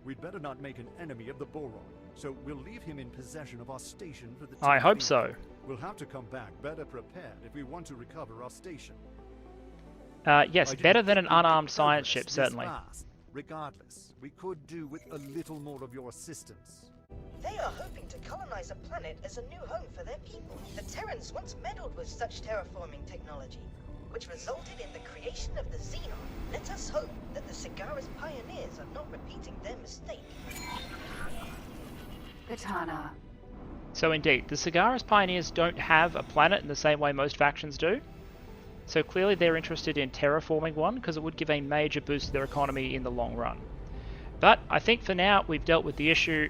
We'd better not make an enemy of the Boron, so we'll leave him in possession of our station for the time I hope being. so. We'll have to come back better prepared if we want to recover our station. Yes, better than an unarmed science ship, certainly. Regardless, we could do with a little more of your assistance. They are hoping to colonize a planet as a new home for their people. The Terrans once meddled with such terraforming technology, which resulted in the creation of the Xenon. Let us hope that the Cigaris Pioneers are not repeating their mistake. Katana. So indeed, the Cigaris Pioneers don't have a planet in the same way most factions do. So clearly they're interested in terraforming one, because it would give a major boost to their economy in the long run. But I think for now we've dealt with the issue.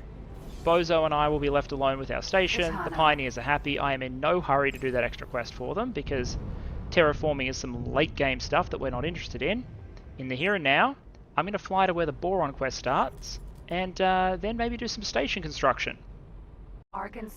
Bozo and I will be left alone with our station. The Pioneers are happy. I am in no hurry to do that extra quest for them, because terraforming is some late game stuff that we're not interested in. In the here and now, I'm going to fly to where the Boron quest starts, and then maybe do some station construction.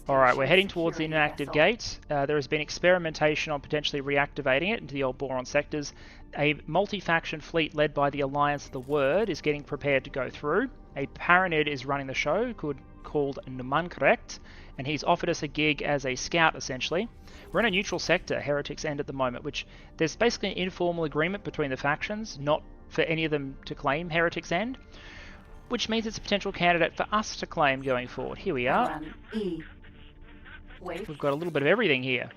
Alright, we're heading towards the inactive gate. There has been experimentation on potentially reactivating it into the old Boron sectors. A multi-faction fleet led by the Alliance of the Word is getting prepared to go through. A Paranid is running the show called Numankrekt, and he's offered us a gig as a scout, essentially. We're in a neutral sector, Heretics End, at the moment, which there's basically an informal agreement between the factions, not for any of them to claim Heretics End, which means it's a potential candidate for us to claim going forward. Here we are. We've got a little bit of everything here.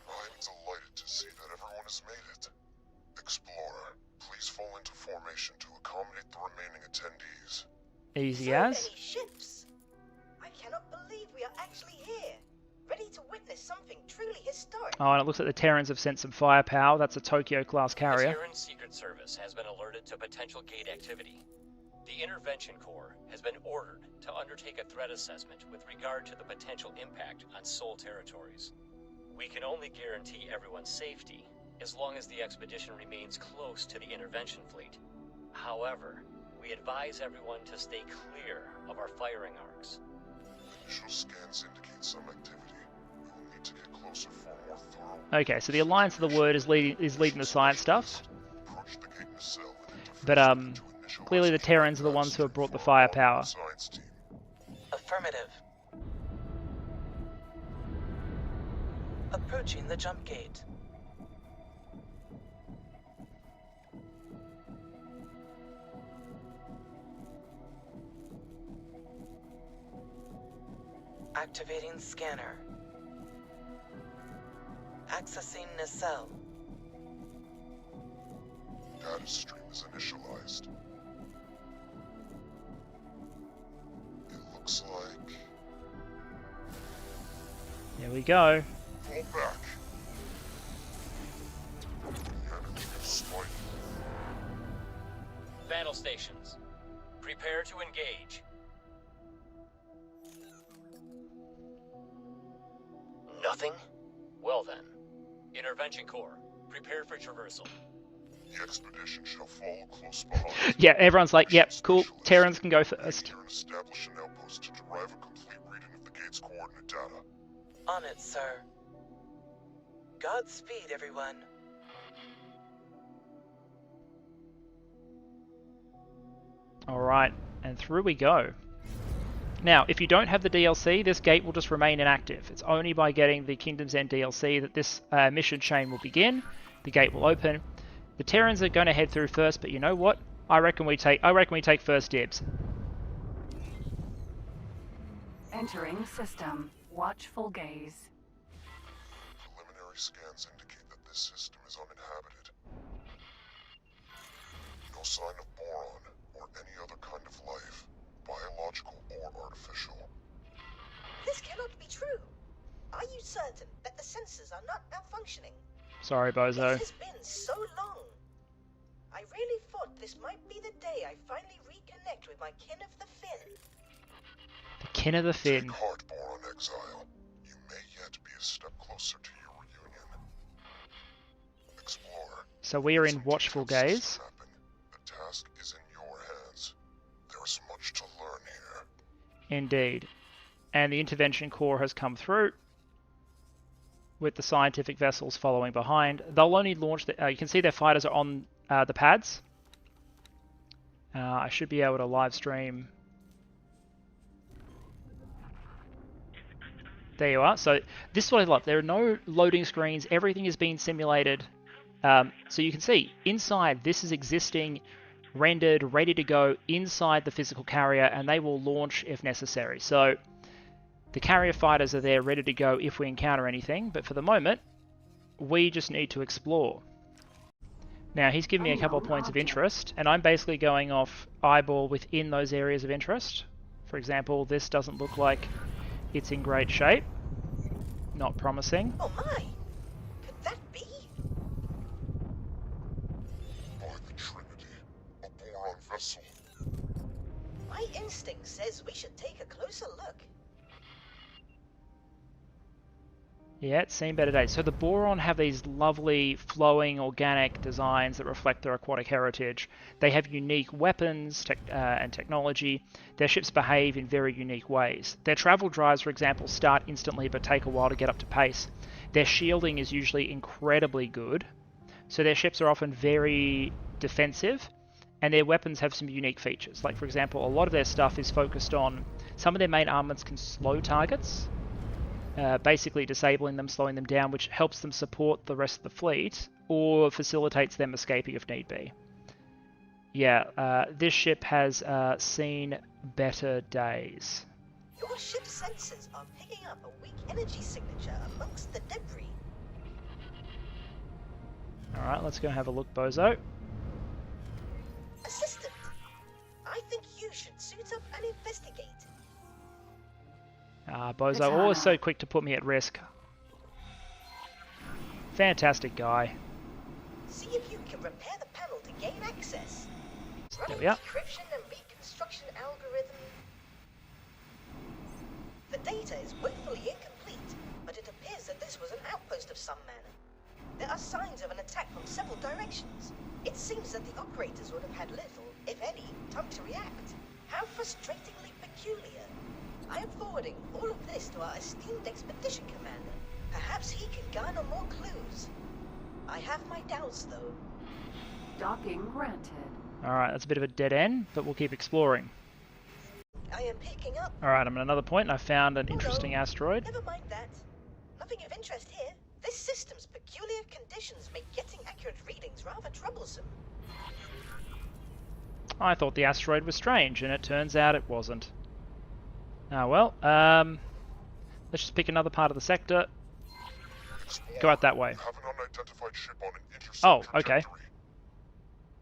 I'm delighted to see that everyone has made it. Explorer, please fall into formation to accommodate the remaining attendees. Easy So as. many ships! I cannot believe we are actually here, ready to witness something truly historic. Oh, and it looks like the Terrans have sent some firepower. That's a Tokyo-class carrier. The Terran Secret Service has been alerted to potential gate activity. The Intervention Corps has been ordered to undertake a threat assessment with regard to the potential impact on Sol territories. We can only guarantee everyone's safety as long as the expedition remains close to the intervention fleet. However, we advise everyone to stay clear of our firing arcs. Initial scans indicate some activity. We will need to get closer for a more thorough. Okay, so the Alliance of the Word is leading the science stuff. But clearly the Terrans are the ones who have brought the firepower. Affirmative. Approaching the jump gate. Activating scanner. Accessing nacelle. Data stream is initialized. It looks like... Here we go. Fall back. The enemy is sliding. Battle stations. Prepare to engage. Nothing? Well then. Intervention Corps. Prepare for traversal. The expedition shall follow close behind. Yeah, everyone's like, yep, cool. Terrans can go first. Establish an outpost to derive a complete reading of the gate's coordinate data. On it, sir. Godspeed, everyone. Alright, and through we go. Now, if you don't have the DLC, this gate will just remain inactive. It's only by getting the Kingdom's End DLC that this mission chain will begin. The gate will open. The Terrans are going to head through first, but you know what? I reckon we take first dibs. Entering system. Watchful gaze. Preliminary scans indicate that this system is uninhabited. No sign of boron or any other kind of life, biological or artificial. This cannot be true. Are you certain that the sensors are not malfunctioning? Sorry, Bozo. It has been so long. I really thought this might be the day I finally reconnect with my kin of the Fin. The kin of the Fin. Take heart, Boron Exile. You may yet be a step closer to your reunion. Explorer. So we are in watchful gaze. The task is in your hands. There is much to learn here. Indeed. And the Intervention Corps has come through, with the scientific vessels following behind. They'll only launch... you can see their fighters are on the pads. I should be able to live stream. There you are. So this is what I love. There are no loading screens. Everything is being simulated. So you can see inside this is existing, rendered, ready to go inside the physical carrier, and they will launch if necessary. So the carrier fighters are there ready to go if we encounter anything, but for the moment, we just need to explore. Now, he's given me a couple of points of interest, and I'm basically going off eyeball within those areas of interest. For example, this doesn't look like it's in great shape. Not promising. Oh my! Could that be? By the Trinity, a boron vessel. My instinct says we should take a closer look. Yeah, it's seen better days. So the Boron have these lovely flowing organic designs that reflect their aquatic heritage. They have unique weapons and technology. Their ships behave in very unique ways. Their travel drives, for example, start instantly but take a while to get up to pace. Their shielding is usually incredibly good. So their ships are often very defensive, and their weapons have some unique features. Like, for example, a lot of their stuff is focused on... Some of their main armaments can slow targets, basically disabling them, slowing them down, which helps them support the rest of the fleet, or facilitates them escaping if need be. Yeah, this ship has seen better days. Your ship's sensors are picking up a weak energy signature amongst the debris. Alright, let's go have a look, Bozo. Assistant, I think you should suit up and investigate. Bozo, always so quick to put me at risk. Fantastic guy. See if you can repair the panel to gain access. There we are. Decryption and reconstruction algorithm. The data is woefully incomplete, but it appears that this was an outpost of some manner. There are signs of an attack from several directions. It seems that the operators would have had little, if any, time to react. How frustratingly peculiar. I am forwarding all of this to our esteemed expedition commander. Perhaps he can garner more clues. I have my doubts, though. Docking granted. Alright, that's a bit of a dead end, but we'll keep exploring. I am picking up. Alright, I'm at another point and I found an interesting asteroid. Never mind that. Nothing of interest here. This system's peculiar conditions make getting accurate readings rather troublesome. I thought the asteroid was strange, and it turns out it wasn't. Ah well, Let's just pick another part of the sector. Go out that way. We have an unidentified ship on an intercept Oh, okay. trajectory.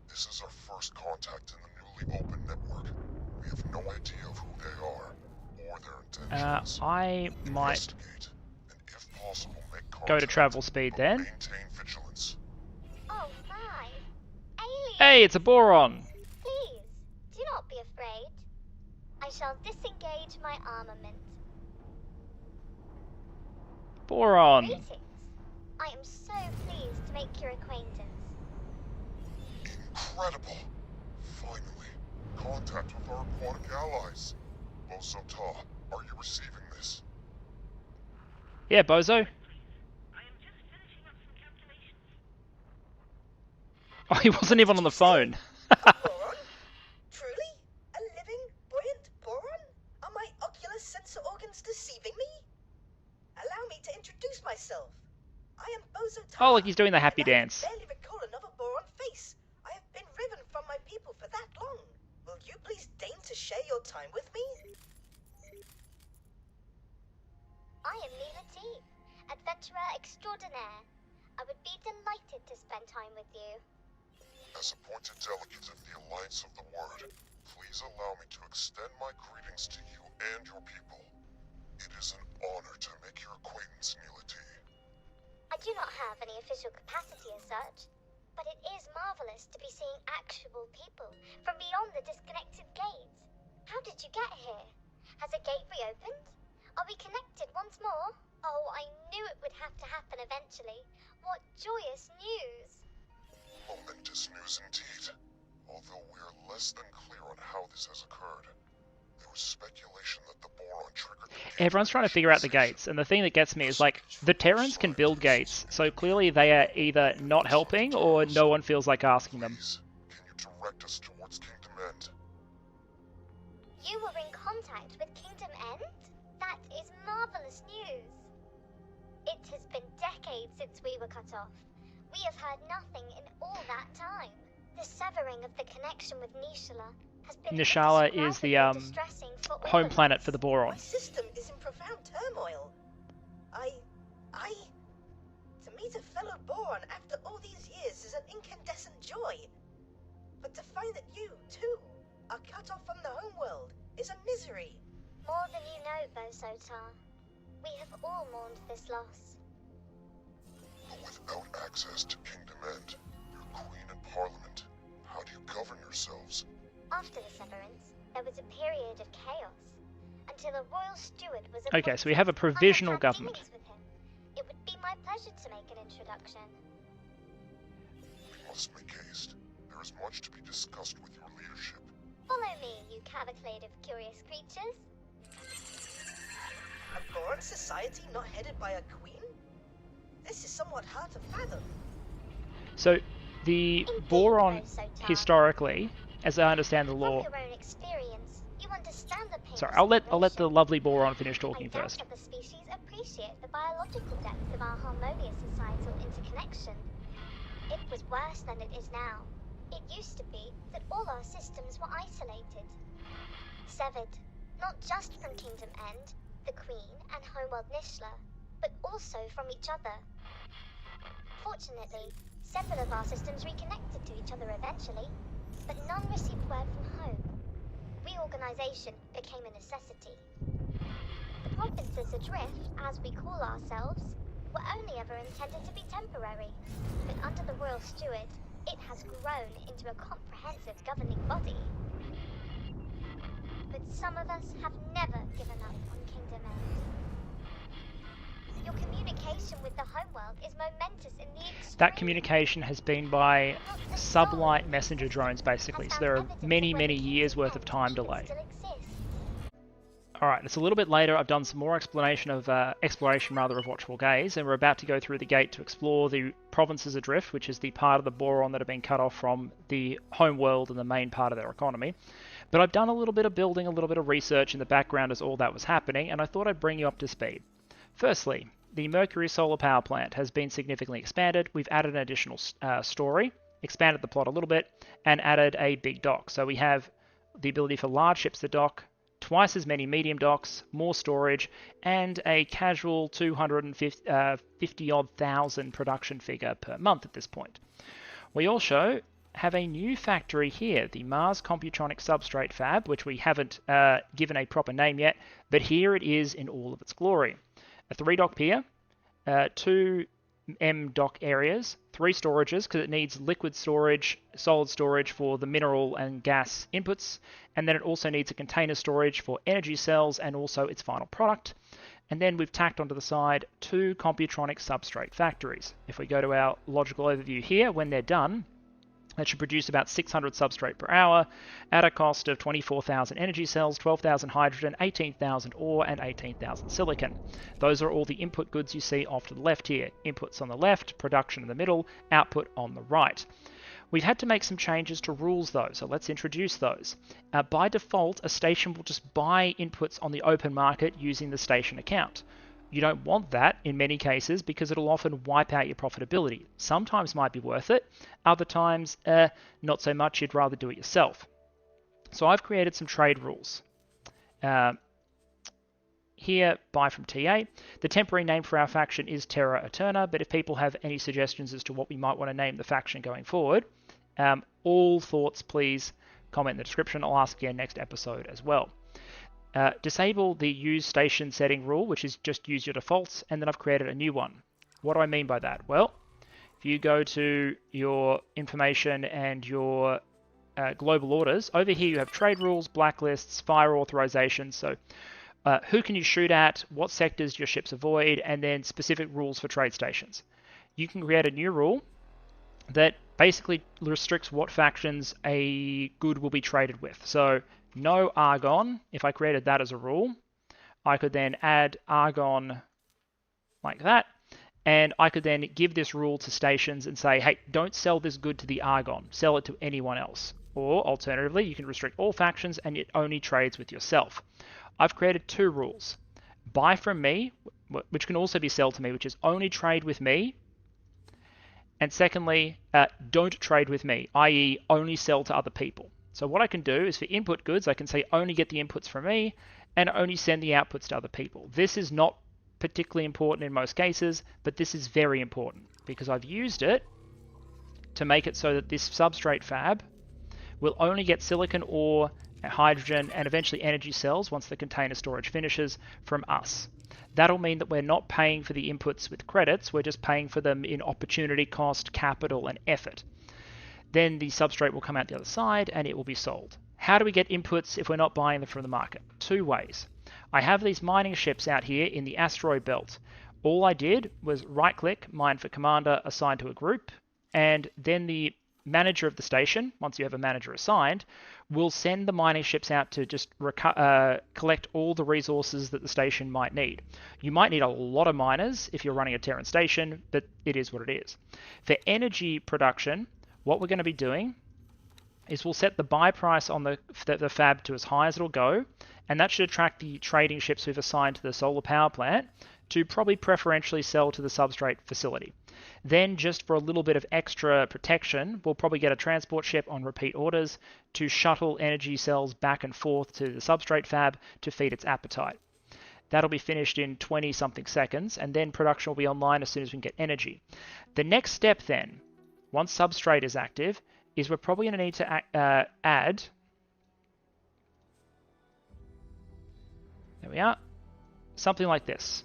This is our first contact in the newly opened network. We have no idea of who they are or their intentions. I might Investigate, and if possible, make contact, go to travel speed but then. maintain vigilance. Oh my! Alien! Hey, it's a boron! Please, do not be afraid. I shall disengage my armament. Boron! Greetings. I am so pleased to make your acquaintance. Incredible! Finally, contact with our aquatic allies. Bozo Ta, are you receiving this? Yeah, Bozo. Oh, he wasn't even on the phone. Boron? Truly? A living, buoyant boron? Are my ocular sensor organs deceiving me? Allow me to introduce myself. I am Bozo Ta. Oh, look, he's doing the happy dance. I barely recall another boron face. I have been riven from my people for that long. Will you please deign to share your time with me? I am Mila T, adventurer extraordinaire. I would be delighted to spend time with you. As appointed delegate of the Alliance of the Word, please allow me to extend my greetings to you and your people. It is an honor to make your acquaintance, Mila T. I do not have any official capacity as such, but it is marvelous to be seeing actual people from beyond the disconnected gates. How did you get here? Has a gate reopened? Are we connected once more? Oh, I knew it would have to happen eventually. What joyous news! Momentous news indeed. Although we're less than clear on how this has occurred. There was speculation that the boron triggered the Everyone's trying to figure out the gates, and the thing that gets me is, like, the Terrans can build gates, so clearly they are either not helping or no one feels like asking them. Can you direct us towards Kingdom End? You were in contact with Kingdom End? That is marvelous news. It has been decades since we were cut off. We have heard nothing in all that time. The severing of the connection with Nishala has been Nishala is the distressing for all home of planet us. for the boron. My system is in profound turmoil. To meet a fellow boron after all these years is an incandescent joy. But to find that you, too, are cut off from the homeworld is a misery. More than you know, Bozo Ta. We have all mourned this loss. But without access to Kingdom End, your Queen and Parliament, how do you govern yourselves? After the severance, there was a period of chaos, until a royal steward was Okay, appointed. so we have a provisional I have had government. dealings with him. It would be my pleasure to make an introduction. We must make haste. There is much to be discussed with your leadership. Follow me, you cavalcade of curious creatures. A boron society not headed by a queen? This is somewhat hard to fathom. So, the boron, historically, as I understand the law... From your own experience, you understand the pain. Sorry, I'll let the lovely boron finish talking I doubt first. that the species appreciate the biological depth of our harmonious societal interconnection. It was worse than it is now. It used to be that all our systems were isolated. Severed, not just from Kingdom End, the Queen and Homeworld Nishala, but also from each other. Fortunately, several of our systems reconnected to each other eventually, but none received word from home. Reorganization became a necessity. The provinces adrift, as we call ourselves, were only ever intended to be temporary, but under the Royal Steward, it has grown into a comprehensive governing body. But some of us have never given up on Kingdom End. Your communication with the homeworld is momentous in the extreme. That communication has been by sublight messenger drones, basically, so there are many, many years worth of time delay. Alright, it's a little bit later. I've done some more exploration of Watchful Gaze, and we're about to go through the gate to explore the provinces adrift, which is the part of the boron that have been cut off from the home world and the main part of their economy. But I've done a little bit of building, a little bit of research in the background as all that was happening, and I thought I'd bring you up to speed. Firstly, the Mercury Solar Power Plant has been significantly expanded. We've added an additional story, expanded the plot a little bit, and added a big dock. So we have the ability for large ships to dock, twice as many medium docks, more storage, and a casual 250-odd thousand production figure per month at this point. We also have a new factory here, the Mars Computronic Substrate Fab, which we haven't given a proper name yet, but here it is in all of its glory. A 3-dock pier, 2 M-dock areas, 3 storages because it needs liquid storage, solid storage for the mineral and gas inputs, and then it also needs a container storage for energy cells and also its final product. And then we've tacked onto the side 2 Computronic substrate factories. If we go to our logical overview here, when they're done, that should produce about 600 substrate per hour at a cost of 24,000 energy cells, 12,000 hydrogen, 18,000 ore, and 18,000 silicon. Those are all the input goods you see off to the left here. Inputs on the left, production in the middle, output on the right. We've had to make some changes to rules though, so let's introduce those. By default, a station will just buy inputs on the open market using the station account. You don't want that in many cases because it'll often wipe out your profitability. Sometimes might be worth it, other times not so much, you'd rather do it yourself. So I've created some trade rules. Here, buy from TA. The temporary name for our faction is Terra Eterna, but if people have any suggestions as to what we might want to name the faction going forward, all thoughts please comment in the description. I'll ask again next episode as well. Disable the use station setting rule, which is just use your defaults, and then I've created a new one. What do I mean by that? Well, if you go to your information and your global orders, over here you have trade rules, blacklists, fire authorizations, so who can you shoot at, what sectors your ships avoid, and then specific rules for trade stations. You can create a new rule that basically restricts what factions a good will be traded with. So no argon. If I created that as a rule, I could then add argon like that, and I could then give this rule to stations and say, hey, don't sell this good to the argon, sell it to anyone else. Or alternatively, you can restrict all factions and it only trades with yourself. I've created 2 rules. Buy from me, which can also be sell to me, which is only trade with me. And secondly, don't trade with me, i.e. only sell to other people. So what I can do is for input goods, I can say only get the inputs from me and only send the outputs to other people. This is not particularly important in most cases, but this is very important because I've used it to make it so that this substrate fab will only get silicon ore, hydrogen, and eventually energy cells once the container storage finishes from us. That'll mean that we're not paying for the inputs with credits, we're just paying for them in opportunity cost, capital, and effort. Then the substrate will come out the other side and it will be sold. How do we get inputs if we're not buying them from the market? 2 ways. I have these mining ships out here in the asteroid belt. All I did was right click, mine for commander, assign to a group, and then the manager of the station, once you have a manager assigned, will send the mining ships out to just collect all the resources that the station might need. You might need a lot of miners if you're running a Terran station, but it is what it is. For energy production, what we're going to be doing is we'll set the buy price on the fab to as high as it'll go, and that should attract the trading ships we've assigned to the solar power plant to probably preferentially sell to the substrate facility. Then, just for a little bit of extra protection, we'll probably get a transport ship on repeat orders to shuttle energy cells back and forth to the substrate fab to feed its appetite. That'll be finished in 20-something seconds, and then production will be online as soon as we can get energy. The next step then, once substrate is active, is we're probably going to need to add, there we are, something like this.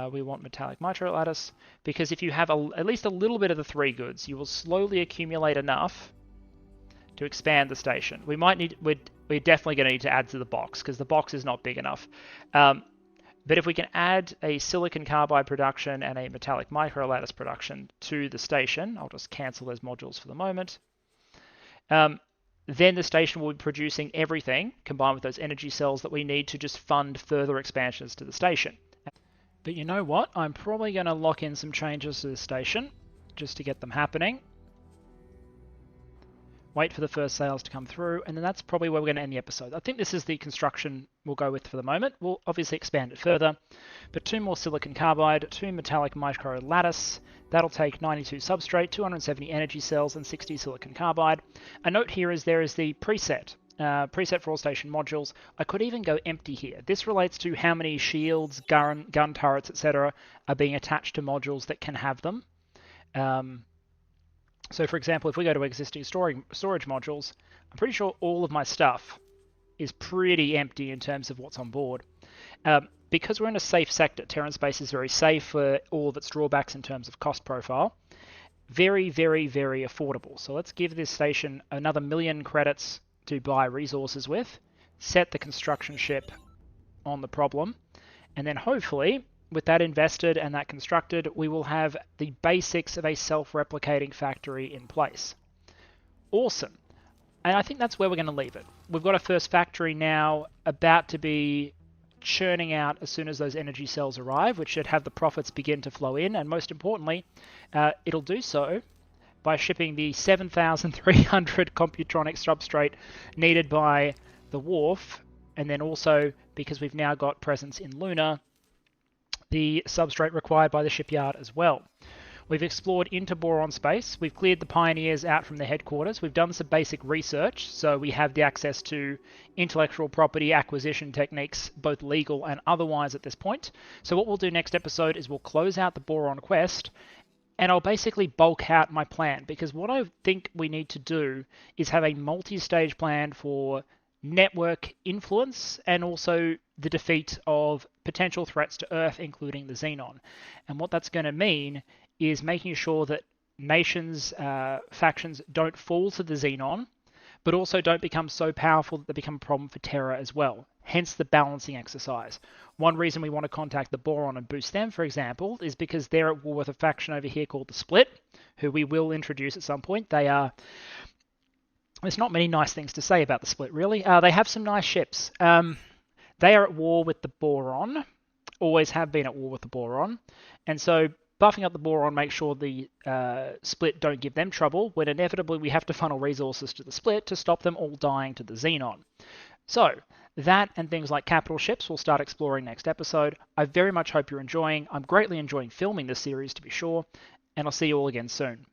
We want metallic mitrate lattice, because if you have at least a little bit of the 3 goods, you will slowly accumulate enough to expand the station. We're definitely going to need to add to the box, because the box is not big enough. But if we can add a silicon carbide production and a metallic microlattice production to the station, I'll just cancel those modules for the moment, then the station will be producing everything combined with those energy cells that we need to just fund further expansions to the station. But you know what? I'm probably going to lock in some changes to the station just to get them happening. wait for the first sales to come through, and then that's probably where we're going to end the episode. I think this is the construction we'll go with for the moment. We'll obviously expand it further, but 2 more silicon carbide, 2 metallic micro lattice. That'll take 92 substrate, 270 energy cells, and 60 silicon carbide. A note here is there is the preset for all station modules. I could even go empty here. This relates to how many shields, gun turrets, etc. are being attached to modules that can have them. So for example, if we go to existing storage modules, I'm pretty sure all of my stuff is pretty empty in terms of what's on board. Because we're in a safe sector, Terran Space is very safe for all of its drawbacks in terms of cost profile. Very, very, very affordable. So let's give this station another 1 million credits to buy resources with, set the construction ship on the problem, and then hopefully, with that invested and that constructed, we will have the basics of a self-replicating factory in place. Awesome. And I think that's where we're going to leave it. We've got a first factory now about to be churning out as soon as those energy cells arrive, which should have the profits begin to flow in. And most importantly, it'll do so by shipping the 7,300 Computronic substrate needed by the wharf. And then also, because we've now got presence in Luna, the substrate required by the shipyard as well. We've explored into Boron space. We've cleared the pioneers out from the headquarters. We've done some basic research, so we have the access to intellectual property acquisition techniques, both legal and otherwise at this point. So what we'll do next episode is we'll close out the Boron quest, and I'll basically bulk out my plan, because what I think we need to do is have a multi-stage plan for network influence and also the defeat of potential threats to Earth, including the Xenon. And what that's going to mean is making sure that nations, factions don't fall to the Xenon, but also don't become so powerful that they become a problem for Terra as well. Hence the balancing exercise. One reason we want to contact the Boron and boost them, for example, is because they're at war with a faction over here called the Split, who we will introduce at some point. They are... There's not many nice things to say about the Split, really. They have some nice ships. They are at war with the Boron, always have been at war with the Boron, and so buffing up the Boron makes sure the Split don't give them trouble, when inevitably we have to funnel resources to the Split to stop them all dying to the Xenon. So, that and things like capital ships we'll start exploring next episode. I very much hope you're enjoying. I'm greatly enjoying filming this series, to be sure, and I'll see you all again soon.